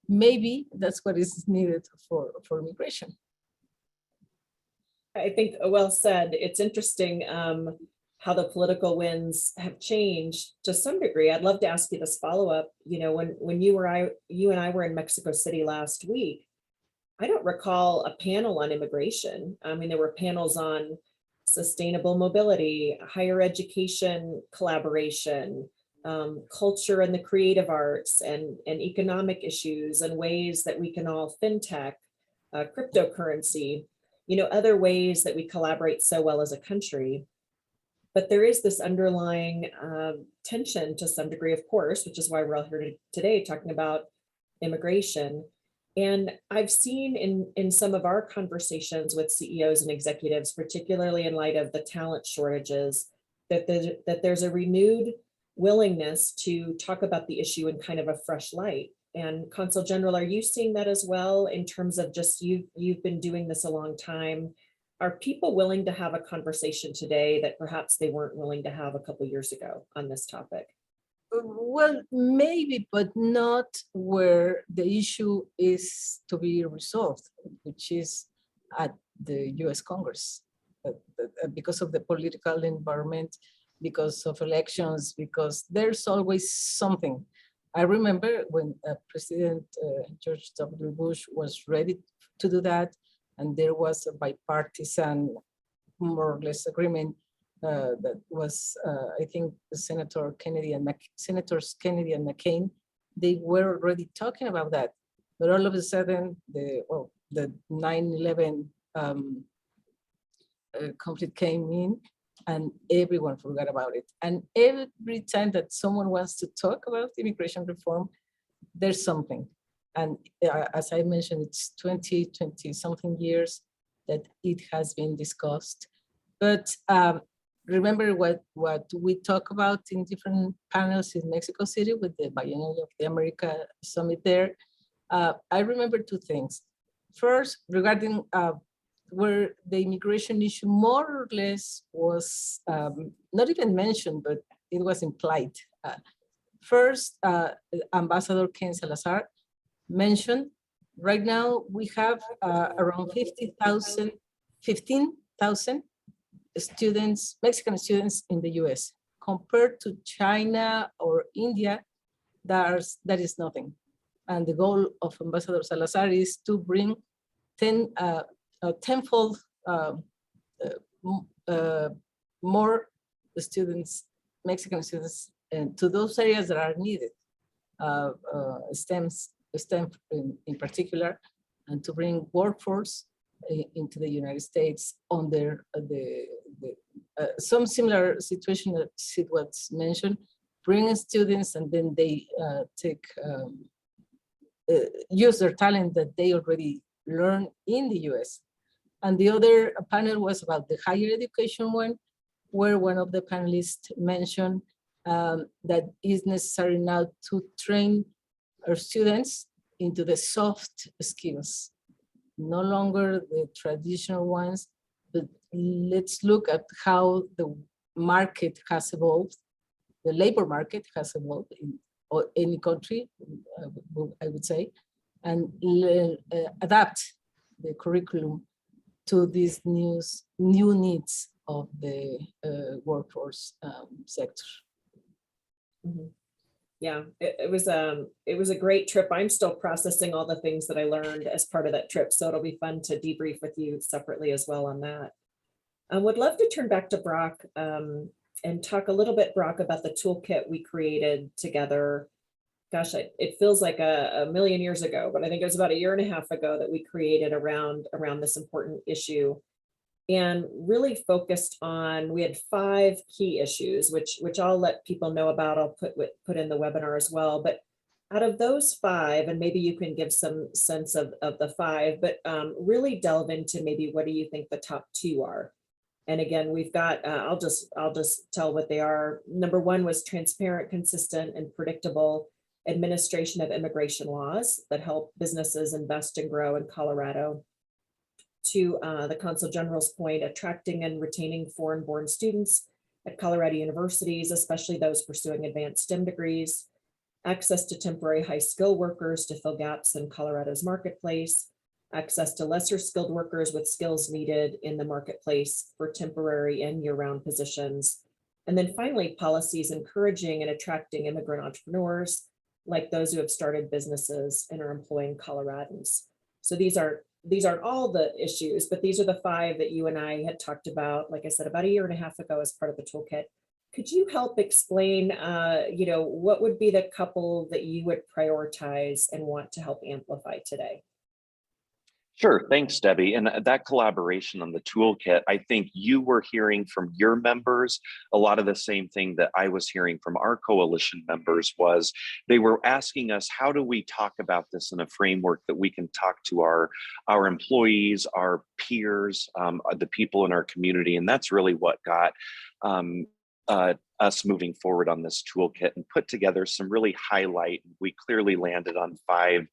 Maybe that's what is needed for immigration. I think well said. It's interesting how the political winds have changed to some degree. I'd love to ask you this follow-up. You know, when you and I were in Mexico City last week, I don't recall a panel on immigration. I mean, there were panels on sustainable mobility, higher education collaboration, culture and the creative arts, and economic issues and ways that we can all fintech, cryptocurrency, you know, other ways that we collaborate so well as a country. But there is this underlying tension to some degree, of course, which is why we're all here today talking about immigration. And I've seen in some of our conversations with CEOs and executives, particularly in light of the talent shortages, that there's a renewed willingness to talk about the issue in kind of a fresh light. And Consul General, are you seeing that as well in terms of just you've been doing this a long time? Are people willing to have a conversation today that perhaps they weren't willing to have a couple of years ago on this topic? Well, maybe, but not where the issue is to be resolved, which is at the US Congress, because of the political environment, because of elections, because there's always something. I remember when President George W. Bush was ready to do that, and there was a bipartisan, more or less, agreement that was, I think, Senators Kennedy and McCain, they were already talking about that. But all of a sudden, the 9/11 conflict came in, and everyone forgot about it. And every time that someone wants to talk about immigration reform, there's something. And as I mentioned, it's 20 something years that it has been discussed. But remember what we talk about in different panels in Mexico City with the Biennial of the America Summit there. I remember two things. First, regarding where the immigration issue more or less was not even mentioned, but it was implied. First, Ambassador Ken Salazar mentioned, right now we have around 15,000 students, Mexican students in the US. Compared to China or India, that is nothing. And the goal of Ambassador Salazar is to bring tenfold more students, Mexican students, to those areas that are needed. STEM in particular, and to bring workforce into the United States under some similar situation that Sid was mentioned, bringing students and then they use their talent that they already learned in the US. And the other panel was about the higher education one, where one of the panelists mentioned that it's necessary now to train our students into the soft skills, no longer the traditional ones, but let's look at how the market has evolved, the labor market has evolved in any country, I would say, and adapt the curriculum to these new needs of the workforce sector. Mm-hmm. Yeah, it was a great trip. I'm still processing all the things that I learned as part of that trip, so it'll be fun to debrief with you separately as well on that. I would love to turn back to Brock and talk a little bit, Brock, about the toolkit we created together. Gosh, it feels like a million years ago, but I think it was about 1.5 years ago that we created around this important issue, and really focused on, we had 5 key issues, which I'll let people know about. I'll put in the webinar as well. But out of those 5, and maybe you can give some sense of the 5, but really delve into maybe what do you think the top 2 are. And again, we've got, I'll just tell what they are. Number 1 was transparent, consistent, and predictable administration of immigration laws that help businesses invest and grow in Colorado. To the Consul General's point, attracting and retaining foreign-born students at Colorado universities, especially those pursuing advanced STEM degrees, access to temporary high-skilled workers to fill gaps in Colorado's marketplace, access to lesser skilled workers with skills needed in the marketplace for temporary and year-round positions. And then finally, policies encouraging and attracting immigrant entrepreneurs, like those who have started businesses and are employing Coloradans. So these aren't all the issues, but these are the 5 that you and I had talked about, like I said, about 1.5 years ago as part of the toolkit. Could you help explain, what would be the couple that you would prioritize and want to help amplify today? Sure, thanks, Debbie. And that collaboration on the toolkit, I think you were hearing from your members a lot of the same thing that I was hearing from our coalition members. Was they were asking us, how do we talk about this in a framework that we can talk to our employees, our peers, the people in our community? And that's really what got us moving forward on this toolkit and put together some really highlight. We clearly landed on 5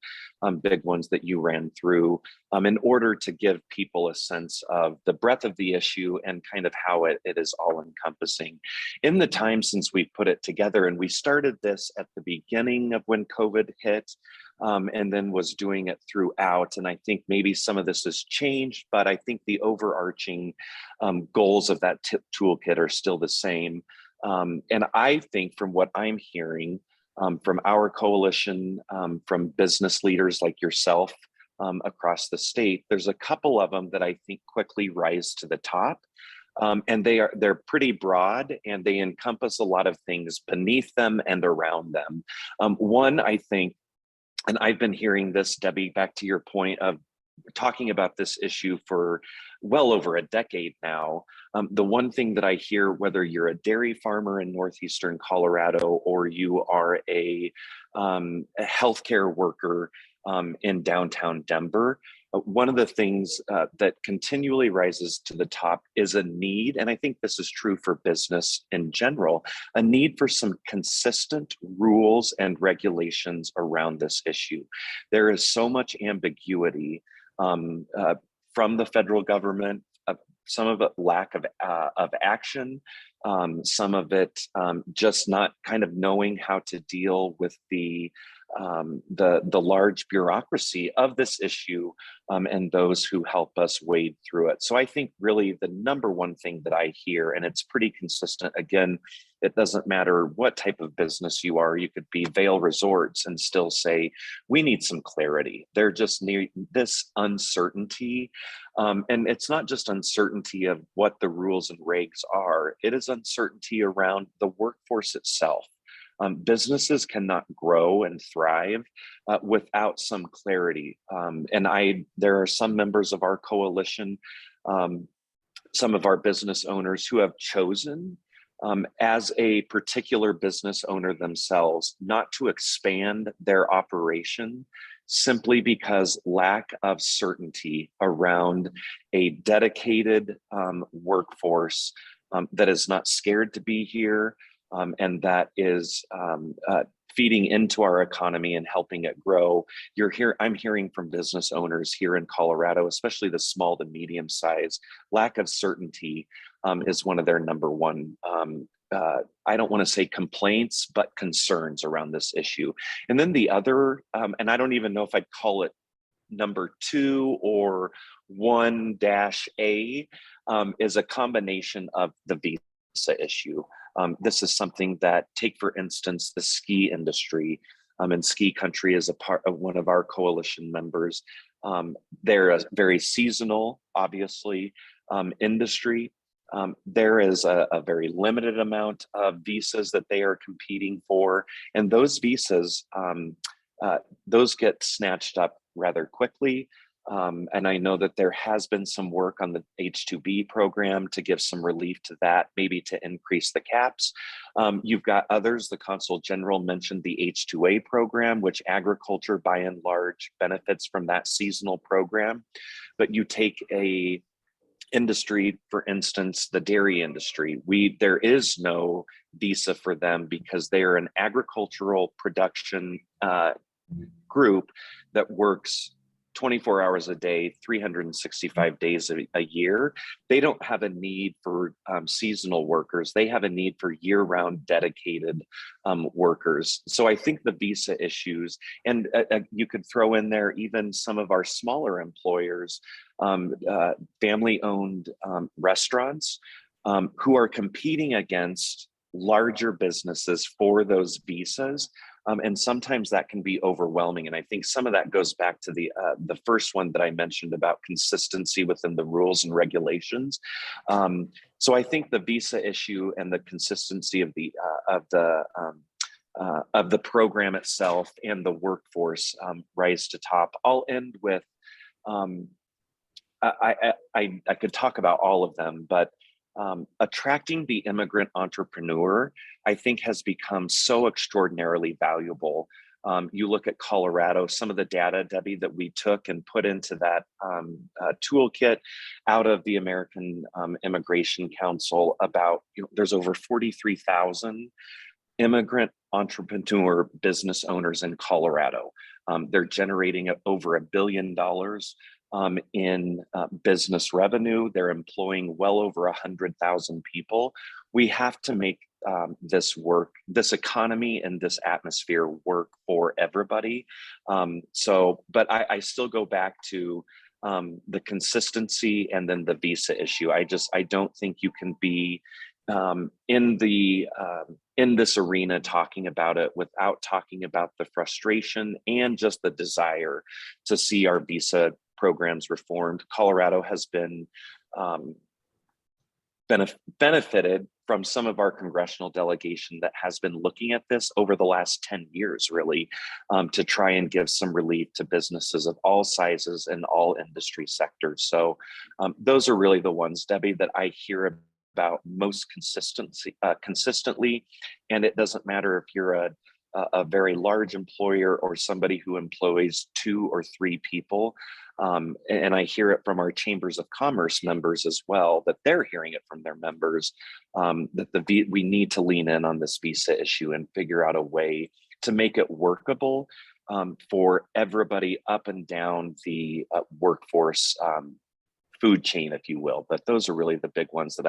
big ones that you ran through in order to give people a sense of the breadth of the issue and kind of how it is all encompassing. In the time since we put it together, and we started this at the beginning of when COVID hit, and then was doing it throughout. And I think maybe some of this has changed, but I think the overarching goals of that toolkit are still the same. And I think from what I'm hearing from our coalition, from business leaders like yourself across the state, there's a couple of them that I think quickly rise to the top. And they're pretty broad, and they encompass a lot of things beneath them and around them. One, I think, and I've been hearing this, Debbie, back to your point of talking about this issue for well over a decade now. The one thing that I hear, whether you're a dairy farmer in northeastern Colorado or you are a healthcare worker in downtown Denver, one of the things that continually rises to the top is a need, and I think this is true for business in general, a need for some consistent rules and regulations around this issue. There is so much ambiguity from the federal government, some of it lack of action, some of it just not kind of knowing how to deal with the large bureaucracy of this issue and those who help us wade through it. So I think really the number one thing that I hear, and it's pretty consistent, again, it doesn't matter what type of business you are. You could be Vail Resorts and still say, we need some clarity. They're just need this uncertainty. And it's not just uncertainty of what the rules and regs are. It is uncertainty around the workforce itself. Businesses cannot grow and thrive without some clarity. There are some members of our coalition, some of our business owners who have chosen as a particular business owner themselves not to expand their operation simply because lack of certainty around a dedicated workforce that is not scared to be here and that is feeding into our economy and helping it grow. I'm hearing from business owners here in Colorado, especially the small to medium size, lack of certainty is one of their number one, I don't want to say complaints, but concerns around this issue. And then the other, and I don't even know if I'd call it number 2 or 1-A, is a combination of the visa issue. This is something that, take for instance, the ski industry, and Ski Country is a part of one of our coalition members. They're a very seasonal, obviously, industry. There is a very limited amount of visas that they are competing for, and those visas, those get snatched up rather quickly. And I know that there has been some work on the H-2B program to give some relief to that, maybe to increase the caps. You've got others. The Consul General mentioned the H-2A program, which agriculture by and large benefits from that seasonal program. But you take a industry, for instance, the dairy industry, there is no visa for them because they are an agricultural production group that works 24 hours a day, 365 days a year. They don't have a need for seasonal workers. They have a need for year-round dedicated workers. So I think the visa issues, and you could throw in there even some of our smaller employers, family-owned restaurants who are competing against larger businesses for those visas. And sometimes that can be overwhelming. And I think some of that goes back to the first one that I mentioned about consistency within the rules and regulations. So I think the visa issue and the consistency of the program itself and the workforce rise to top. I'll end with, I could talk about all of them, but attracting the immigrant entrepreneur, I think, has become so extraordinarily valuable. You look at Colorado, some of the data, Debbie, that we took and put into that toolkit out of the American Immigration Council about, there's over 43,000 immigrant entrepreneur business owners in Colorado. They're generating over $1 billion in business revenue. They're employing well over 100,000 people. We have to make this economy and this atmosphere work for everybody. But I still go back to the consistency and then the visa issue. I don't think you can be in this arena talking about it without talking about the frustration and just the desire to see our visa programs reformed. Colorado has been benefited from some of our congressional delegation that has been looking at this over the last 10 years, really, to try and give some relief to businesses of all sizes and all industry sectors. So those are really the ones, Debbie, that I hear about most consistently. And it doesn't matter if you're a very large employer or somebody who employs 2 or 3 people. And I hear it from our chambers of commerce members as well, that they're hearing it from their members, that we need to lean in on this visa issue and figure out a way to make it workable for everybody up and down the workforce food chain, if you will. But those are really the big ones that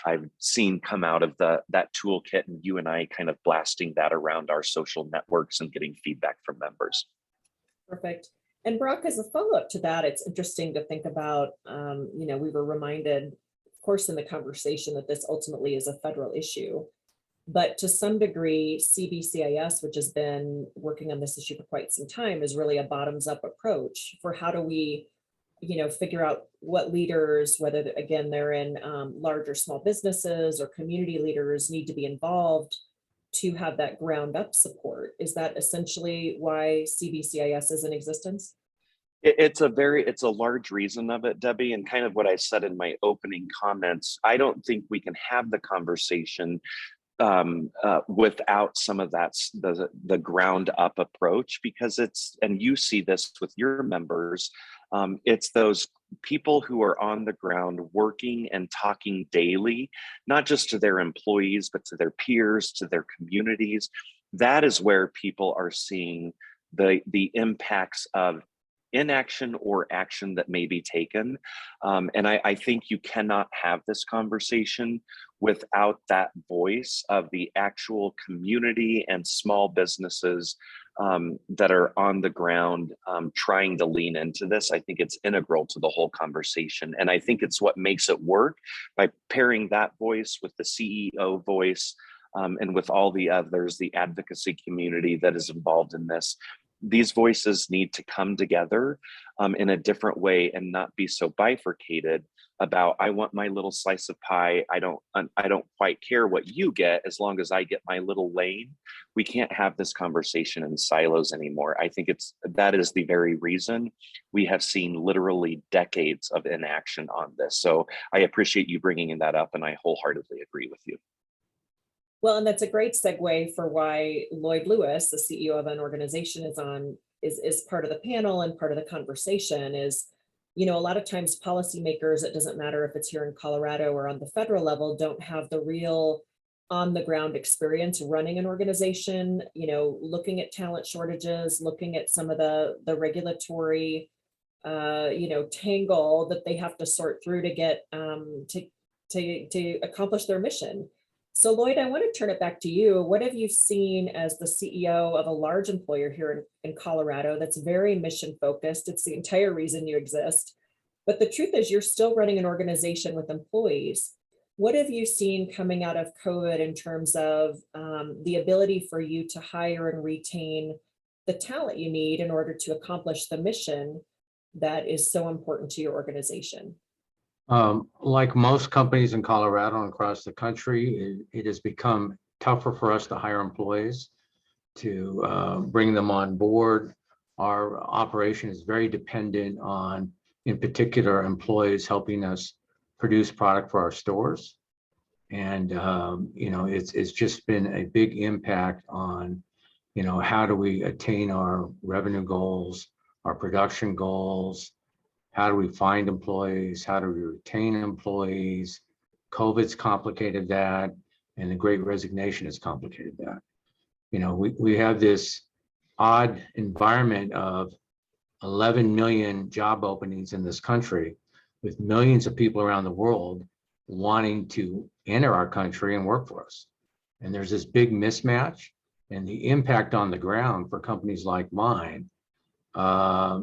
I've seen come out of that toolkit, and you and I kind of blasting that around our social networks and getting feedback from members. Perfect. And Brock, as a follow-up to that, it's interesting to think about, we were reminded, of course, in the conversation that this ultimately is a federal issue, but to some degree, CBCIS, which has been working on this issue for quite some time, is really a bottoms-up approach for how do we figure out what leaders, whether again, they're in large or small businesses or community leaders, need to be involved to have that ground up support. Is that essentially why CBCIS is in existence? It's a large reason of it, Debbie, and kind of what I said in my opening comments. I don't think we can have the conversation without some of that, the ground up approach, because and you see this with your members, it's those people who are on the ground working and talking daily, not just to their employees, but to their peers, to their communities. That is where people are seeing the impacts of inaction or action that may be taken. And I think you cannot have this conversation without that voice of the actual community and small businesses that are on the ground trying to lean into this. I think it's integral to the whole conversation. And I think it's what makes it work, by pairing that voice with the CEO voice and with all the others, the advocacy community that is involved in this. These voices need to come together in a different way and not be so bifurcated about, I want my little slice of pie. I don't quite care what you get as long as I get my little lane. We can't have this conversation in silos anymore. I think that is the very reason we have seen literally decades of inaction on this. So I appreciate you bringing that up, and I wholeheartedly agree with you. Well, and that's a great segue for why Lloyd Lewis, the CEO of an organization, is part of the panel and part of the conversation. Is, a lot of times policymakers, it doesn't matter if it's here in Colorado or on the federal level, don't have the real on the ground experience running an organization, looking at talent shortages, looking at some of the regulatory, tangle that they have to sort through to get to accomplish their mission. So Lloyd, I want to turn it back to you. What have you seen as the CEO of a large employer here in Colorado that's very mission focused? It's the entire reason you exist. But the truth is, you're still running an organization with employees. What have you seen coming out of COVID in terms of the ability for you to hire and retain the talent you need in order to accomplish the mission that is so important to your organization? Like most companies in Colorado and across the country, it has become tougher for us to hire employees, to bring them on board. Our operation is very dependent on, in particular, employees helping us produce product for our stores. And, it's just been a big impact on, how do we attain our revenue goals, our production goals? How do we find employees? How do we retain employees? COVID's complicated that, and the Great Resignation has complicated that. We have this odd environment of 11 million job openings in this country, with millions of people around the world wanting to enter our country and work for us. And there's this big mismatch, and the impact on the ground for companies like mine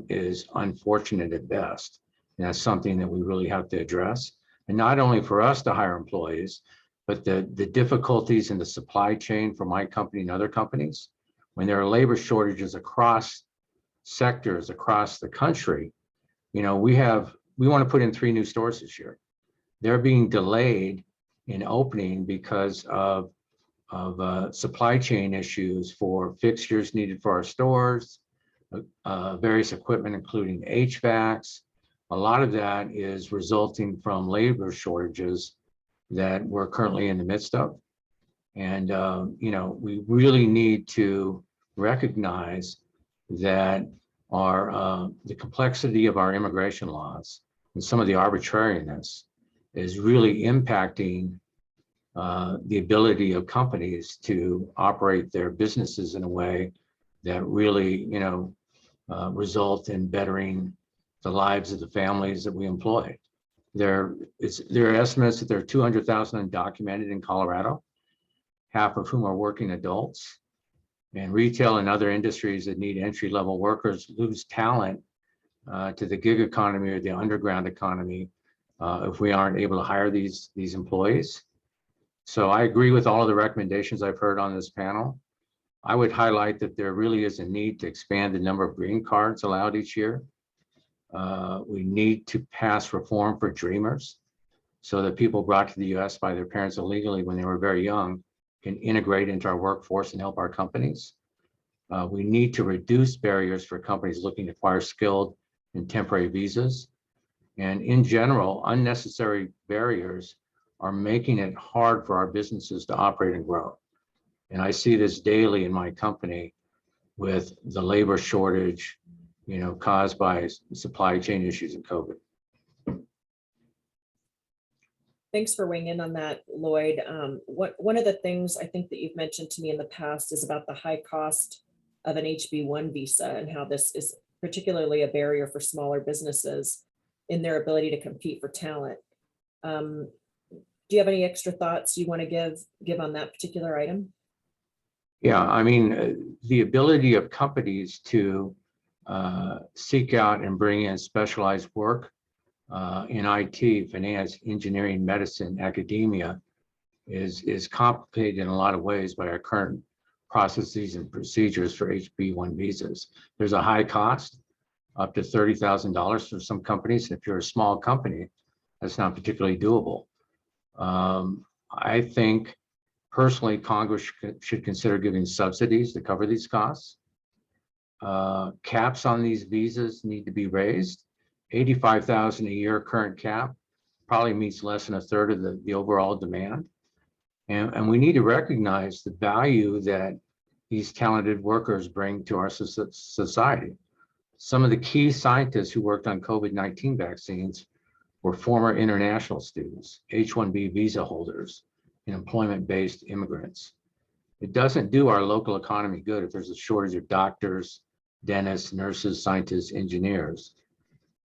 is unfortunate at best. And that's something that we really have to address. And not only for us to hire employees, but the difficulties in the supply chain for my company and other companies. When there are labor shortages across sectors across the country, we want to put in 3 new stores this year. They're being delayed in opening because of supply chain issues for fixtures needed for our stores, various equipment, including HVACs. A lot of that is resulting from labor shortages that we're currently in the midst of. And, we really need to recognize that the complexity of our immigration laws and some of the arbitrariness is really impacting the ability of companies to operate their businesses in a way that really, result in bettering the lives of the families that we employ. There are estimates that there are 200,000 undocumented in Colorado, half of whom are working adults. And retail and other industries that need entry-level workers lose talent to the gig economy or the underground economy if we aren't able to hire these employees. So I agree with all of the recommendations I've heard on this panel. I would highlight that there really is a need to expand the number of green cards allowed each year. We need to pass reform for dreamers so that people brought to the US by their parents illegally when they were very young can integrate into our workforce and help our companies. We need to reduce barriers for companies looking to acquire skilled and temporary visas. And in general, unnecessary barriers are making it hard for our businesses to operate and grow. And I see this daily in my company with the labor shortage, caused by supply chain issues and COVID. Thanks for weighing in on that, Lloyd. One of the things I think that you've mentioned to me in the past is about the high cost of an HB1 visa and how this is particularly a barrier for smaller businesses in their ability to compete for talent. Do you have any extra thoughts you want to give on that particular item? Yeah, I mean, the ability of companies to seek out and bring in specialized work in IT, finance, engineering, medicine, academia is complicated in a lot of ways by our current processes and procedures for HB1 visas. There's a high cost, up to $30,000 for some companies. If you're a small company, that's not particularly doable. I think personally, Congress should consider giving subsidies to cover these costs. Caps on these visas need to be raised. $85,000 a year current cap probably meets less than a third of the overall demand. And we need to recognize the value that these talented workers bring to our society. Some of the key scientists who worked on COVID-19 vaccines were former international students, H-1B visa holders, and employment-based immigrants. It doesn't do our local economy good if there's a shortage of doctors, dentists, nurses, scientists, engineers.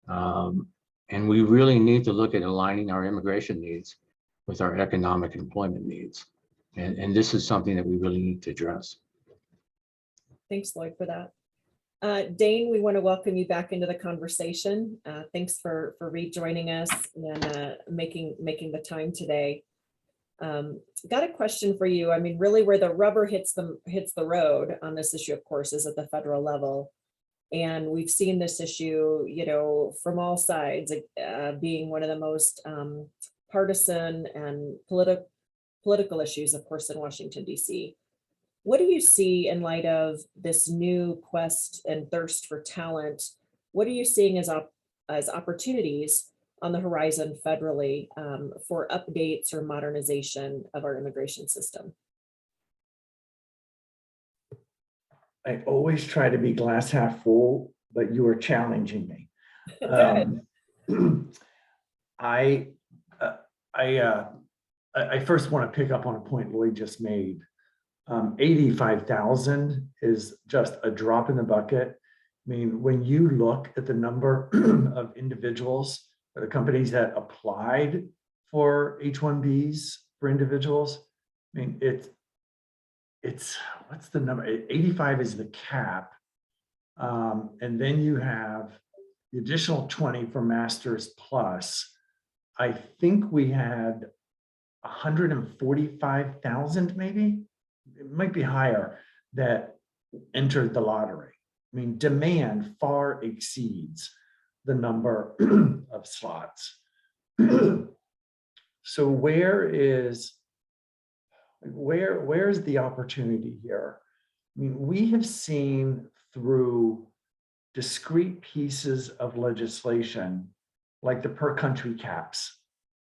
And we really need to look at aligning our immigration needs with our economic employment needs. And this is something that we really need to address. Thanks, Lloyd, for that. Dane, we want to welcome you back into the conversation. Thanks for rejoining us and making the time today. Got a question for you. I mean, really where the rubber hits the road on this issue, of course, is at the federal level. And we've seen this issue, from all sides, being one of the most partisan and political issues, of course, in Washington, D.C. What do you see in light of this new quest and thirst for talent? What are you seeing as opportunities on the horizon federally for updates or modernization of our immigration system? I always try to be glass half full, but you are challenging me. I first want to pick up on a point Lloyd just made. 85,000 is just a drop in the bucket. I mean, when you look at the number of individuals or the companies that applied for H-1Bs for individuals, I mean, it's what's the number? 85 is the cap. And then you have the additional 20 for Masters Plus. I think we had 145,000 maybe, it might be higher, that entered the lottery. I mean, demand far exceeds the number of slots. So where is the opportunity here? I mean, we have seen through discrete pieces of legislation, like the per country caps.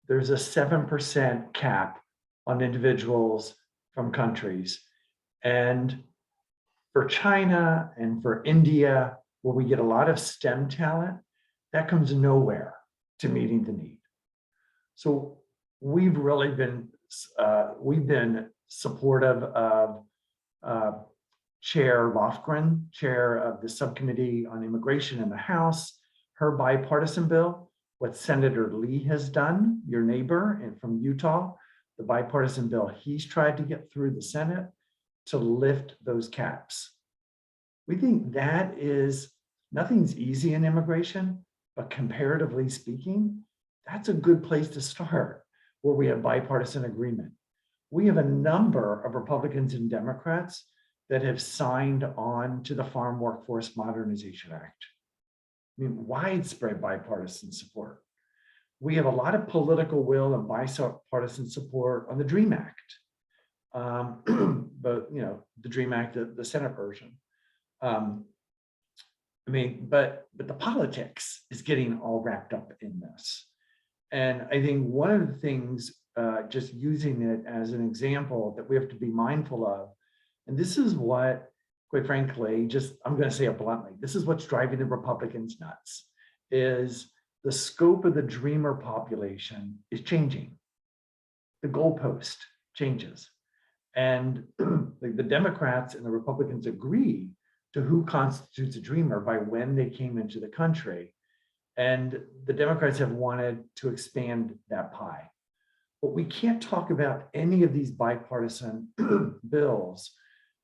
There's a 7% cap on individuals from countries. And for China and for India, where we get a lot of STEM talent, that comes nowhere to meeting the need. So we've really been supportive of Chair Lofgren, chair of the subcommittee on immigration in the House, her bipartisan bill, what Senator Lee has done, your neighbor and from Utah, the bipartisan bill he's tried to get through the Senate to lift those caps. We think that is, nothing's easy in immigration, but comparatively speaking, that's a good place to start where we have bipartisan agreement. We have a number of Republicans and Democrats that have signed on to the Farm Workforce Modernization Act. I mean, widespread bipartisan support. We have a lot of political will and bipartisan support on the DREAM Act. but the DREAM Act, the Senate version. But the politics is getting all wrapped up in this. And I think one of the things, just using it as an example that we have to be mindful of, and this is what, quite frankly, I'm going to say it bluntly, this is what's driving the Republicans nuts, is the scope of the dreamer population is changing. The goalpost changes. And the Democrats and the Republicans agree to who constitutes a dreamer by when they came into the country. And the Democrats have wanted to expand that pie. But we can't talk about any of these bipartisan bills.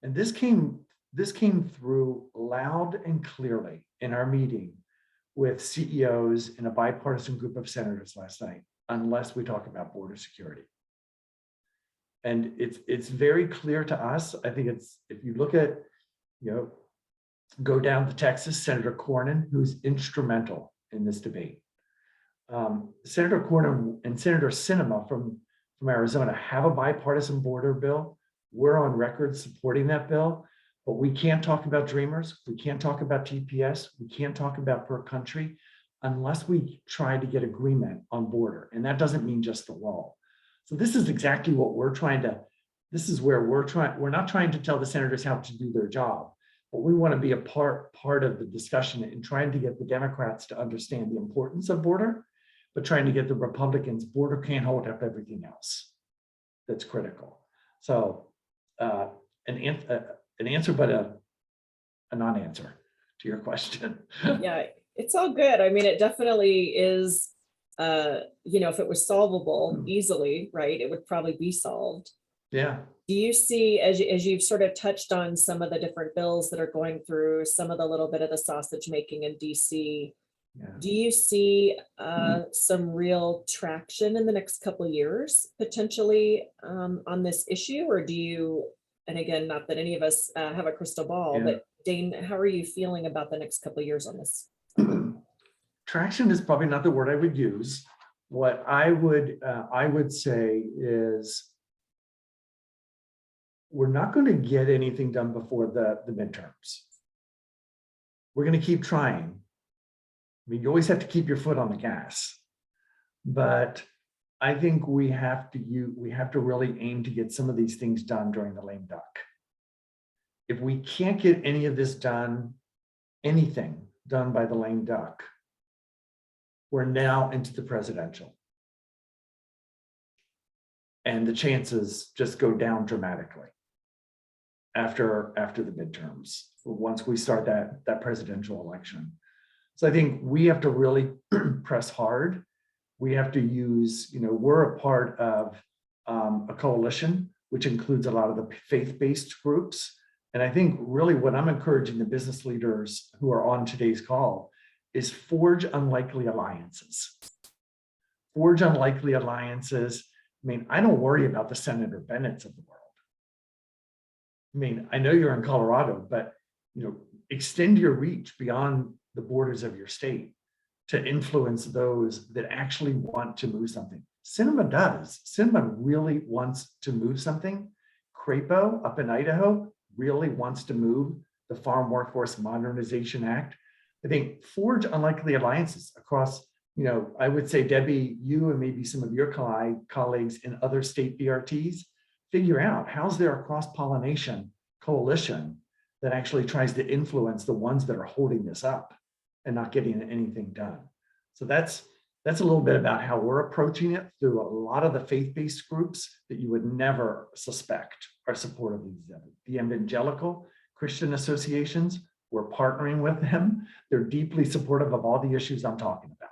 And this came through loud and clearly in our meeting with CEOs and a bipartisan group of senators last night, unless we talk about border security. And it's very clear to us. I think if you look at, go down to Texas, Senator Cornyn, who's instrumental in this debate. Senator Cornyn and Senator Sinema from Arizona have a bipartisan border bill. We're on record supporting that bill, but we can't talk about dreamers. We can't talk about TPS. We can't talk about per country unless we try to get agreement on border. And that doesn't mean just the wall. So this is exactly what we're trying to, this is where we're not trying to tell the senators how to do their job, but we want to be a part of the discussion in trying to get the Democrats to understand the importance of border, but trying to get the Republicans, border can't hold up everything else that's critical. So an answer, but a non-answer to your question. Yeah, it's all good. I mean, it definitely is, if it was solvable easily, right, it would probably be solved. Yeah. Do you see, as you've sort of touched on some of the different bills that are going through, some of the little bit of the sausage making in DC, do you see some real traction in the next couple of years potentially on this issue? Or do you, and again, not that any of us have a crystal ball, but Dane, how are you feeling about the next couple of years on this? Traction is probably not the word I would use. What I would say is we're not going to get anything done before the midterms. We're going to keep trying. I mean, you always have to keep your foot on the gas, but I think we have to really aim to get some of these things done during the lame duck. If we can't get any of this done, anything done by the lame duck, we're now into the presidential. And the chances just go down dramatically after the midterms, once we start that presidential election. So I think we have to really press hard. We have to use, we're a part of a coalition, which includes a lot of the faith-based groups. And I think really what I'm encouraging the business leaders who are on today's call is forge unlikely alliances. Forge unlikely alliances. I mean, I don't worry about the Senator Bennett's of the world. I mean, I know you're in Colorado, but extend your reach beyond the borders of your state to influence those that actually want to move something. Sinema does. Sinema really wants to move something. Crapo up in Idaho really wants to move the Farm Workforce Modernization Act. I think forge unlikely alliances across, I would say, Debbie, you and maybe some of your colleagues in other state BRTs, figure out how's there a cross-pollination coalition that actually tries to influence the ones that are holding this up and not getting anything done. So that's a little bit about how we're approaching it through a lot of the faith-based groups that you would never suspect are supportive of these. The evangelical Christian associations, we're partnering with them. They're deeply supportive of all the issues I'm talking about.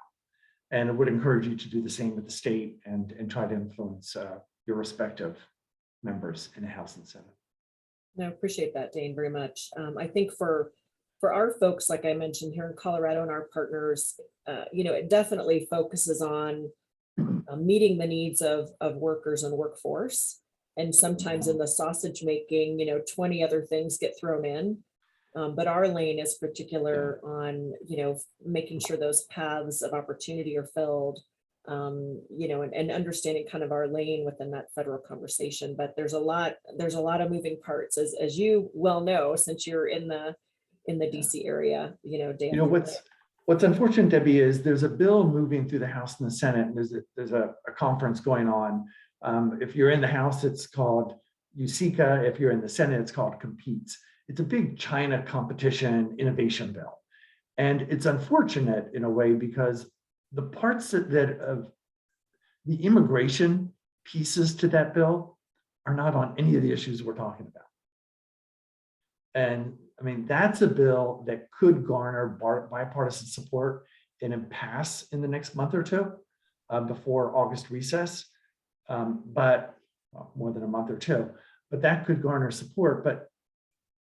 And I would encourage you to do the same with the state and try to influence your respective members in the House and Senate. No, I appreciate that, Dane, very much. I think for our folks, like I mentioned here in Colorado and our partners, it definitely focuses on meeting the needs of workers and workforce. And sometimes in the sausage making, 20 other things get thrown in. But our lane is particular on, making sure those paths of opportunity are filled you know, and understanding kind of our lane within that federal conversation. But there's a lot of moving parts, as you well know, since you're in the DC area, you know, Dan. You know, what's unfortunate, Debbie, is there's a bill moving through the House and the Senate, and there's a conference going on. If you're in the House, it's called USMCA. If you're in the Senate, it's called COMPETES. It's a big China competition innovation bill. And it's unfortunate in a way because the parts that of the immigration pieces to that bill are not on any of the issues we're talking about. And I mean, that's a bill that could garner bipartisan support and pass in the next month or two before August recess. But well, more than a month or two, but that could garner support. But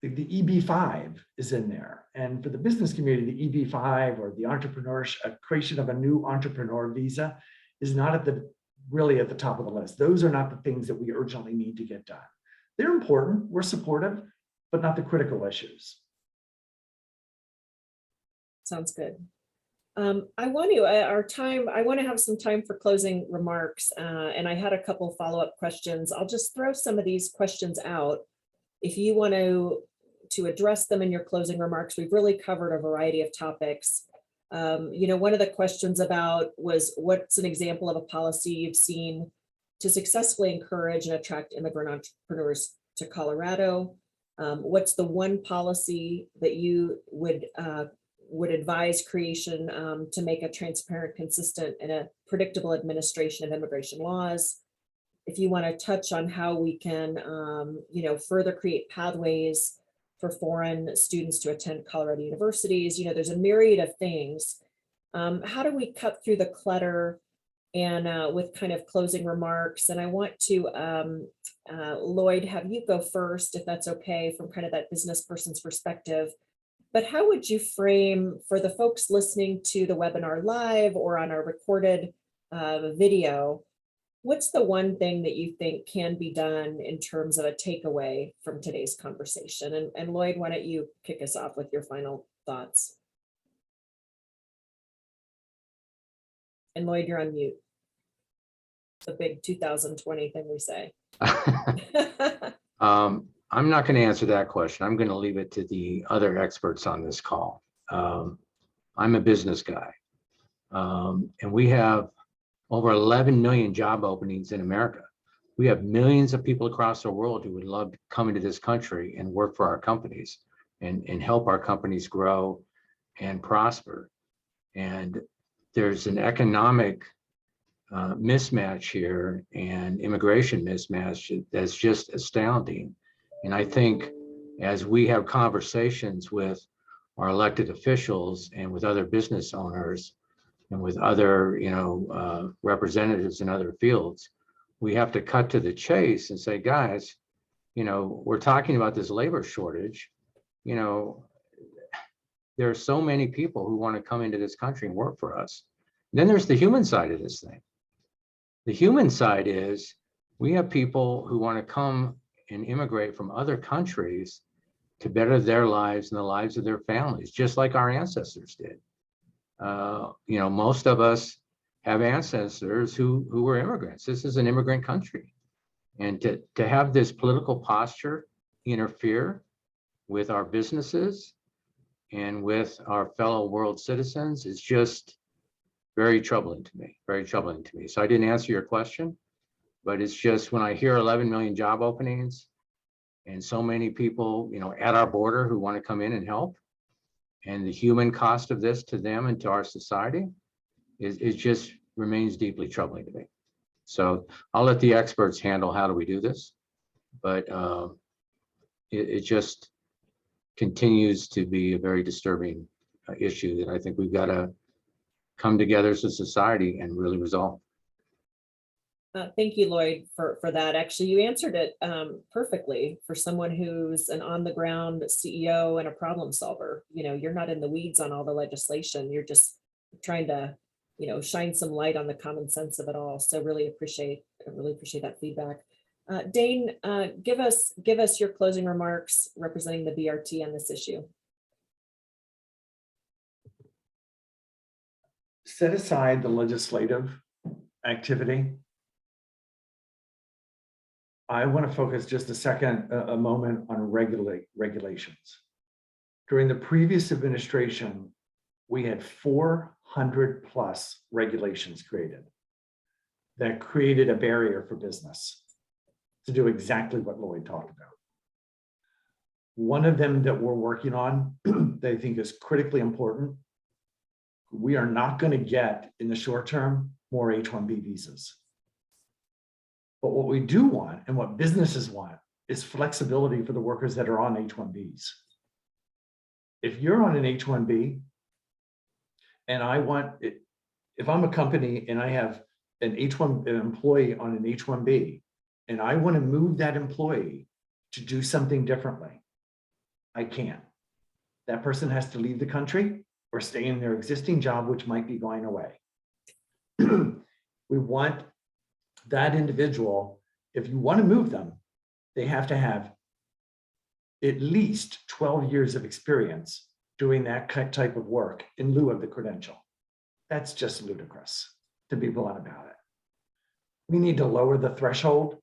the EB-5 is in there. And for the business community, the EB-5 or the creation of a new entrepreneur visa is not really at the top of the list. Those are not the things that we urgently need to get done. They're important, we're supportive, but not the critical issues. Sounds good. I want to have some time for closing remarks, and I had a couple follow-up questions. I'll just throw some of these questions out. If you want to address them in your closing remarks, we've really covered a variety of topics. You know, one of the questions was what's an example of a policy you've seen to successfully encourage and attract immigrant entrepreneurs to Colorado? What's the one policy that you would advise creation to make a transparent, consistent, and a predictable administration of immigration laws? If you want to touch on how we can, you know, further create pathways for foreign students to attend Colorado universities, you know, there's a myriad of things. How do we cut through the clutter? And with kind of closing remarks, and I want to, Lloyd, have you go first, if that's okay, from kind of that business person's perspective. But how would you frame, for the folks listening to the webinar live or on our recorded video, what's the one thing that you think can be done in terms of a takeaway from today's conversation? And Lloyd, why don't you kick us off with your final thoughts? And Lloyd, you're on mute. It's a big 2020 thing we say. I'm not going to answer that question. I'm going to leave it to the other experts on this call. I'm a business guy, and we have over 11 million job openings in America. We have millions of people across the world who would love to come into this country and work for our companies and help our companies grow and prosper. And there's an economic mismatch here and immigration mismatch that's just astounding. And I think as we have conversations with our elected officials and with other business owners and with other, you know, representatives in other fields, we have to cut to the chase and say, guys, you know, we're talking about this labor shortage. You know, there are so many people who want to come into this country and work for us. And then there's the human side of this thing. The human side is we have people who want to come and immigrate from other countries to better their lives and the lives of their families, just like our ancestors did. You know, most of us have ancestors who were immigrants. This is an immigrant country. And to have this political posture interfere with our businesses and with our fellow world citizens is just very troubling to me, very troubling to me. So I didn't answer your question, but it's just when I hear 11 million job openings and so many people, you know, at our border who want to come in and help, and the human cost of this to them and to our society, it just remains deeply troubling to me. So I'll let the experts handle how do we do this, but it just continues to be a very disturbing issue that I think we've got to come together as a society and really resolve. Thank you, Lloyd, for that. Actually, you answered it perfectly for someone who's an on-the-ground CEO and a problem solver. You know, you're not in the weeds on all the legislation. You're just trying to, you know, shine some light on the common sense of it all. So really appreciate that feedback. Dane, give us your closing remarks representing the BRT on this issue. Set aside the legislative activity, I want to focus just a moment on regulations. During the previous administration, we had 400 plus regulations created that created a barrier for business to do exactly what Lloyd talked about. One of them that we're working on that I think is critically important, we are not going to get in the short term more H-1B visas. But what we do want and what businesses want is flexibility for the workers that are on H-1Bs. If you're on an H-1B and I want it, if I'm a company and I have an employee on an H-1B and I want to move that employee to do something differently, I can't. That person has to leave the country or stay in their existing job, which might be going away. We want that individual, if you want to move them, they have to have at least 12 years of experience doing that type of work in lieu of the credential. That's just ludicrous, to be blunt about it. We need to lower the threshold.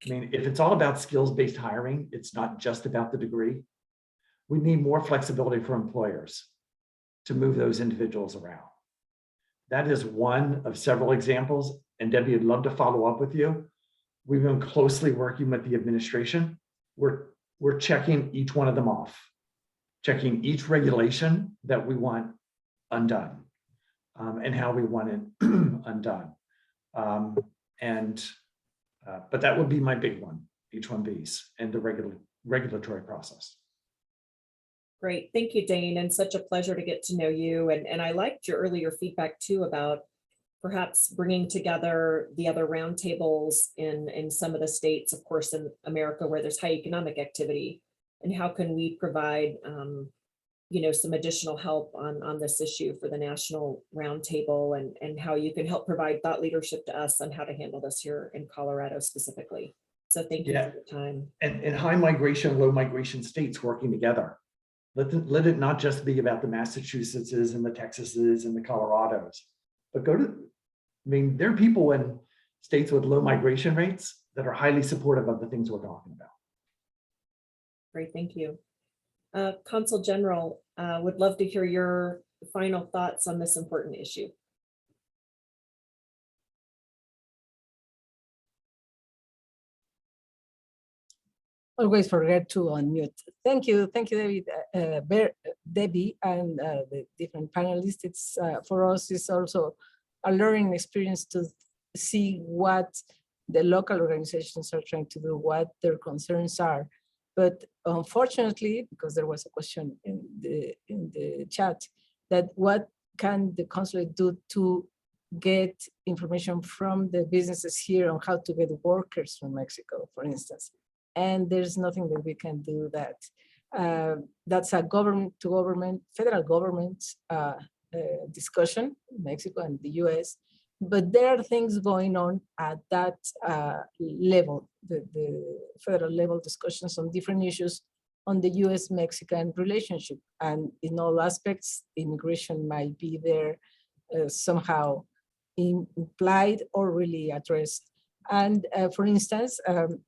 I mean, if it's all about skills-based hiring, it's not just about the degree. We need more flexibility for employers to move those individuals around. That is one of several examples, and Debbie, I'd love to follow up with you. We've been closely working with the administration. We're checking each one of them off, checking each regulation that we want undone, and how we want it undone. But that would be my big one, H-1Bs and the regulatory process. Great, thank you, Dane, and such a pleasure to get to know you. And I liked your earlier feedback too about perhaps bringing together the other roundtables in some of the states, of course, in America where there's high economic activity, and how can we provide some additional help on this issue for the national roundtable, and how you can help provide thought leadership to us on how to handle this here in Colorado specifically. So thank you for your time. And high migration, low migration states working together. Let it not just be about the Massachusettses and the Texases and the Colorados, but there are people in states with low migration rates that are highly supportive of the things we're talking about. Great, thank you. Consul General, would love to hear your final thoughts on this important issue. Always forget to unmute. Thank you, David, Debbie, and the different panelists. It's for us, it's also a learning experience to see what the local organizations are trying to do, what their concerns are. But unfortunately, because there was a question in the chat, that what can the consulate do to get information from the businesses here on how to get workers from Mexico, for instance. And there's nothing that we can do that. That's a government to government, federal government discussion in Mexico and the US. But there are things going on at that level, the federal level discussions on different issues on the US-Mexican relationship. And in all aspects, immigration might be there somehow implied or really addressed. And for instance,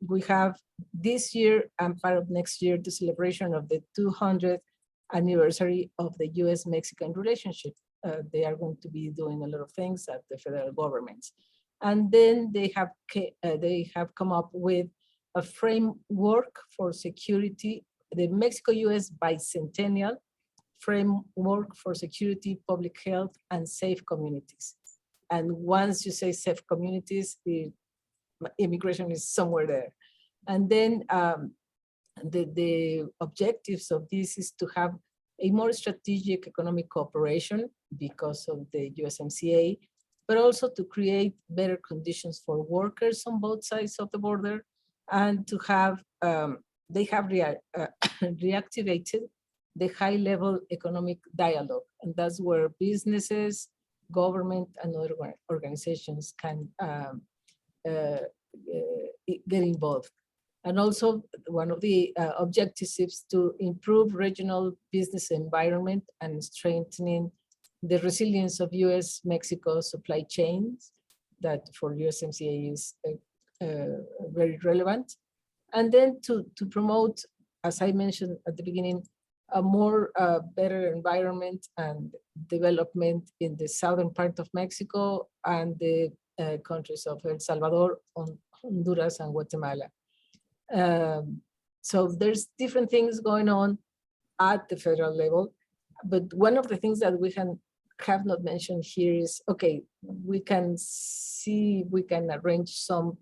we have this year and part of next year, the celebration of the 200th anniversary of the US-Mexican relationship. They are going to be doing a lot of things at the federal government. And then they have come up with a framework for security, the Mexico-US bicentennial framework for security, public health, and safe communities. And once you say safe communities, immigration is somewhere there. And then the objectives of this is to have a more strategic economic cooperation because of the USMCA, but also to create better conditions for workers on both sides of the border, and to have, they have reactivated the high-level economic dialogue. And that's where businesses, government, and other organizations can get involved. And also one of the objectives is to improve regional business environment and strengthening the resilience of US-Mexico supply chains. that for USMCA is very relevant. And then to promote, as I mentioned at the beginning, a more better environment and development in the southern part of Mexico and the countries of El Salvador, Honduras, and Guatemala. So there's different things going on at the federal level, but one of the things that we have not mentioned here is, okay, we can arrange some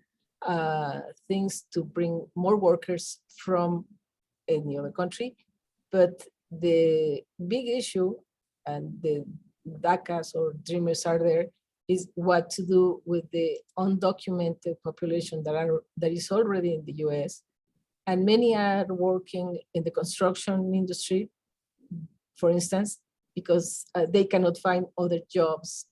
things to bring more workers from any other country, but the big issue, and the DACAs or dreamers are there, is what to do with the undocumented population that is already in the US. And many are working in the construction industry, for instance, because they cannot find other jobs,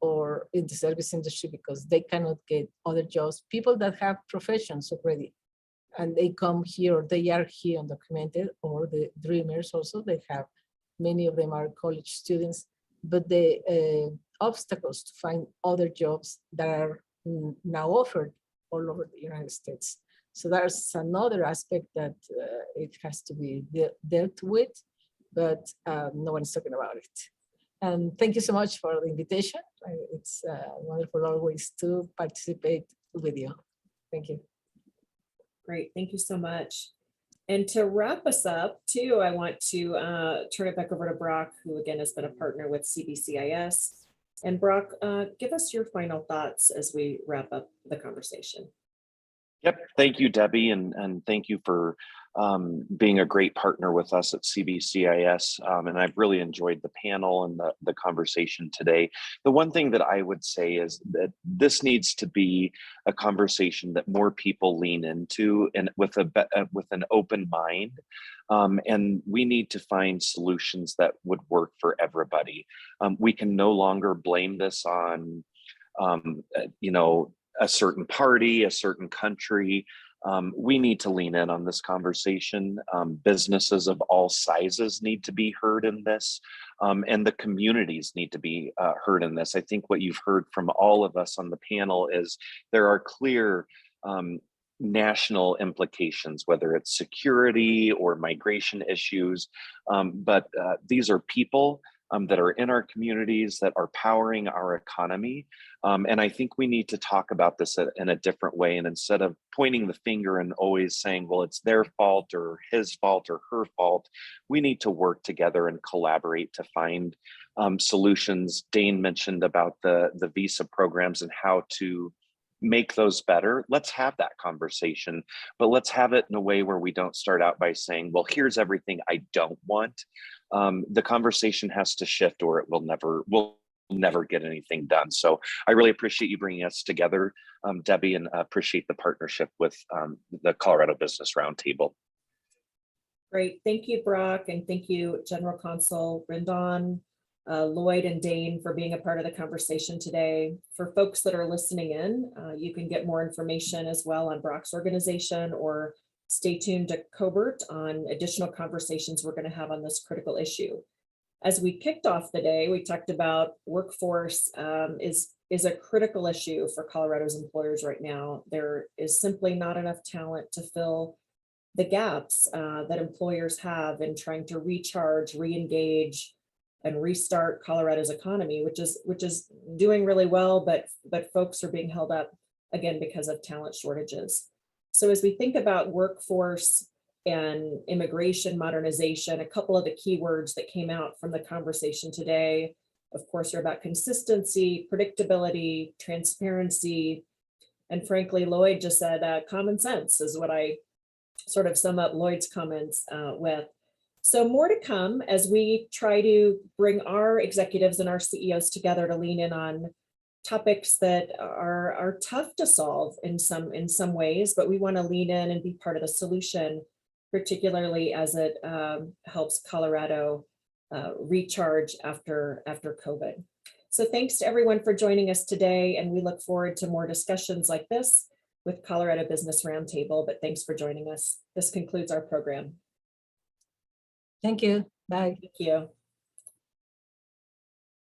or in the service industry because they cannot get other jobs. People that have professions already, and they come here, or they are here undocumented, or the dreamers also, they have, many of them are college students, but the obstacles to find other jobs that are now offered all over the United States. So there's another aspect that it has to be dealt with, but no one's talking about it. And thank you so much for the invitation. It's wonderful always to participate with you. Thank you. Great, thank you so much. And to wrap us up too, I want to turn it back over to Brock, who again has been a partner with CBCIS. And Brock, give us your final thoughts as we wrap up the conversation. Yep, thank you, Debbie, and thank you for being a great partner with us at CBCIS. And I've really enjoyed the panel and the conversation today. The one thing that I would say is that this needs to be a conversation that more people lean into, and with an open mind. And we need to find solutions that would work for everybody. We can no longer blame this on, a certain party, a certain country. We need to lean in on this conversation. Businesses of all sizes need to be heard in this, and the communities need to be heard in this. I think what you've heard from all of us on the panel is there are clear national implications, whether it's security or migration issues, but these are people that are in our communities, that are powering our economy. And I think we need to talk about this in a different way. And instead of pointing the finger and always saying, well, it's their fault or his fault or her fault, we need to work together and collaborate to find solutions. Dane mentioned about the visa programs and how to make those better. Let's have that conversation, but let's have it in a way where we don't start out by saying, well, here's everything I don't want. The conversation has to shift, or it will never get anything done. So I really appreciate you bringing us together, Debbie, and appreciate the partnership with the Colorado Business Roundtable. Great, thank you, Brock, and thank you, General Consul Rendon, Lloyd and Dane, for being a part of the conversation today. For folks that are listening in, you can get more information as well on Brock's organization, or stay tuned to Cobert on additional conversations we're going to have on this critical issue. As we kicked off the day, we talked about workforce is a critical issue for Colorado's employers right now. There is simply not enough talent to fill the gaps that employers have in trying to recharge, re-engage, and restart Colorado's economy, which is doing really well, but folks are being held up again because of talent shortages. So as we think about workforce and immigration modernization, a couple of the keywords that came out from the conversation today, of course, are about consistency, predictability, transparency, and frankly, Lloyd just said common sense is what I sort of sum up Lloyd's comments with. So more to come as we try to bring our executives and our CEOs together to lean in on topics that are tough to solve in some ways, but we want to lean in and be part of the solution, particularly as it helps Colorado recharge after COVID. So thanks to everyone for joining us today, and we look forward to more discussions like this with Colorado Business Roundtable, but thanks for joining us. This concludes our program. Thank you. Bye. Thank you.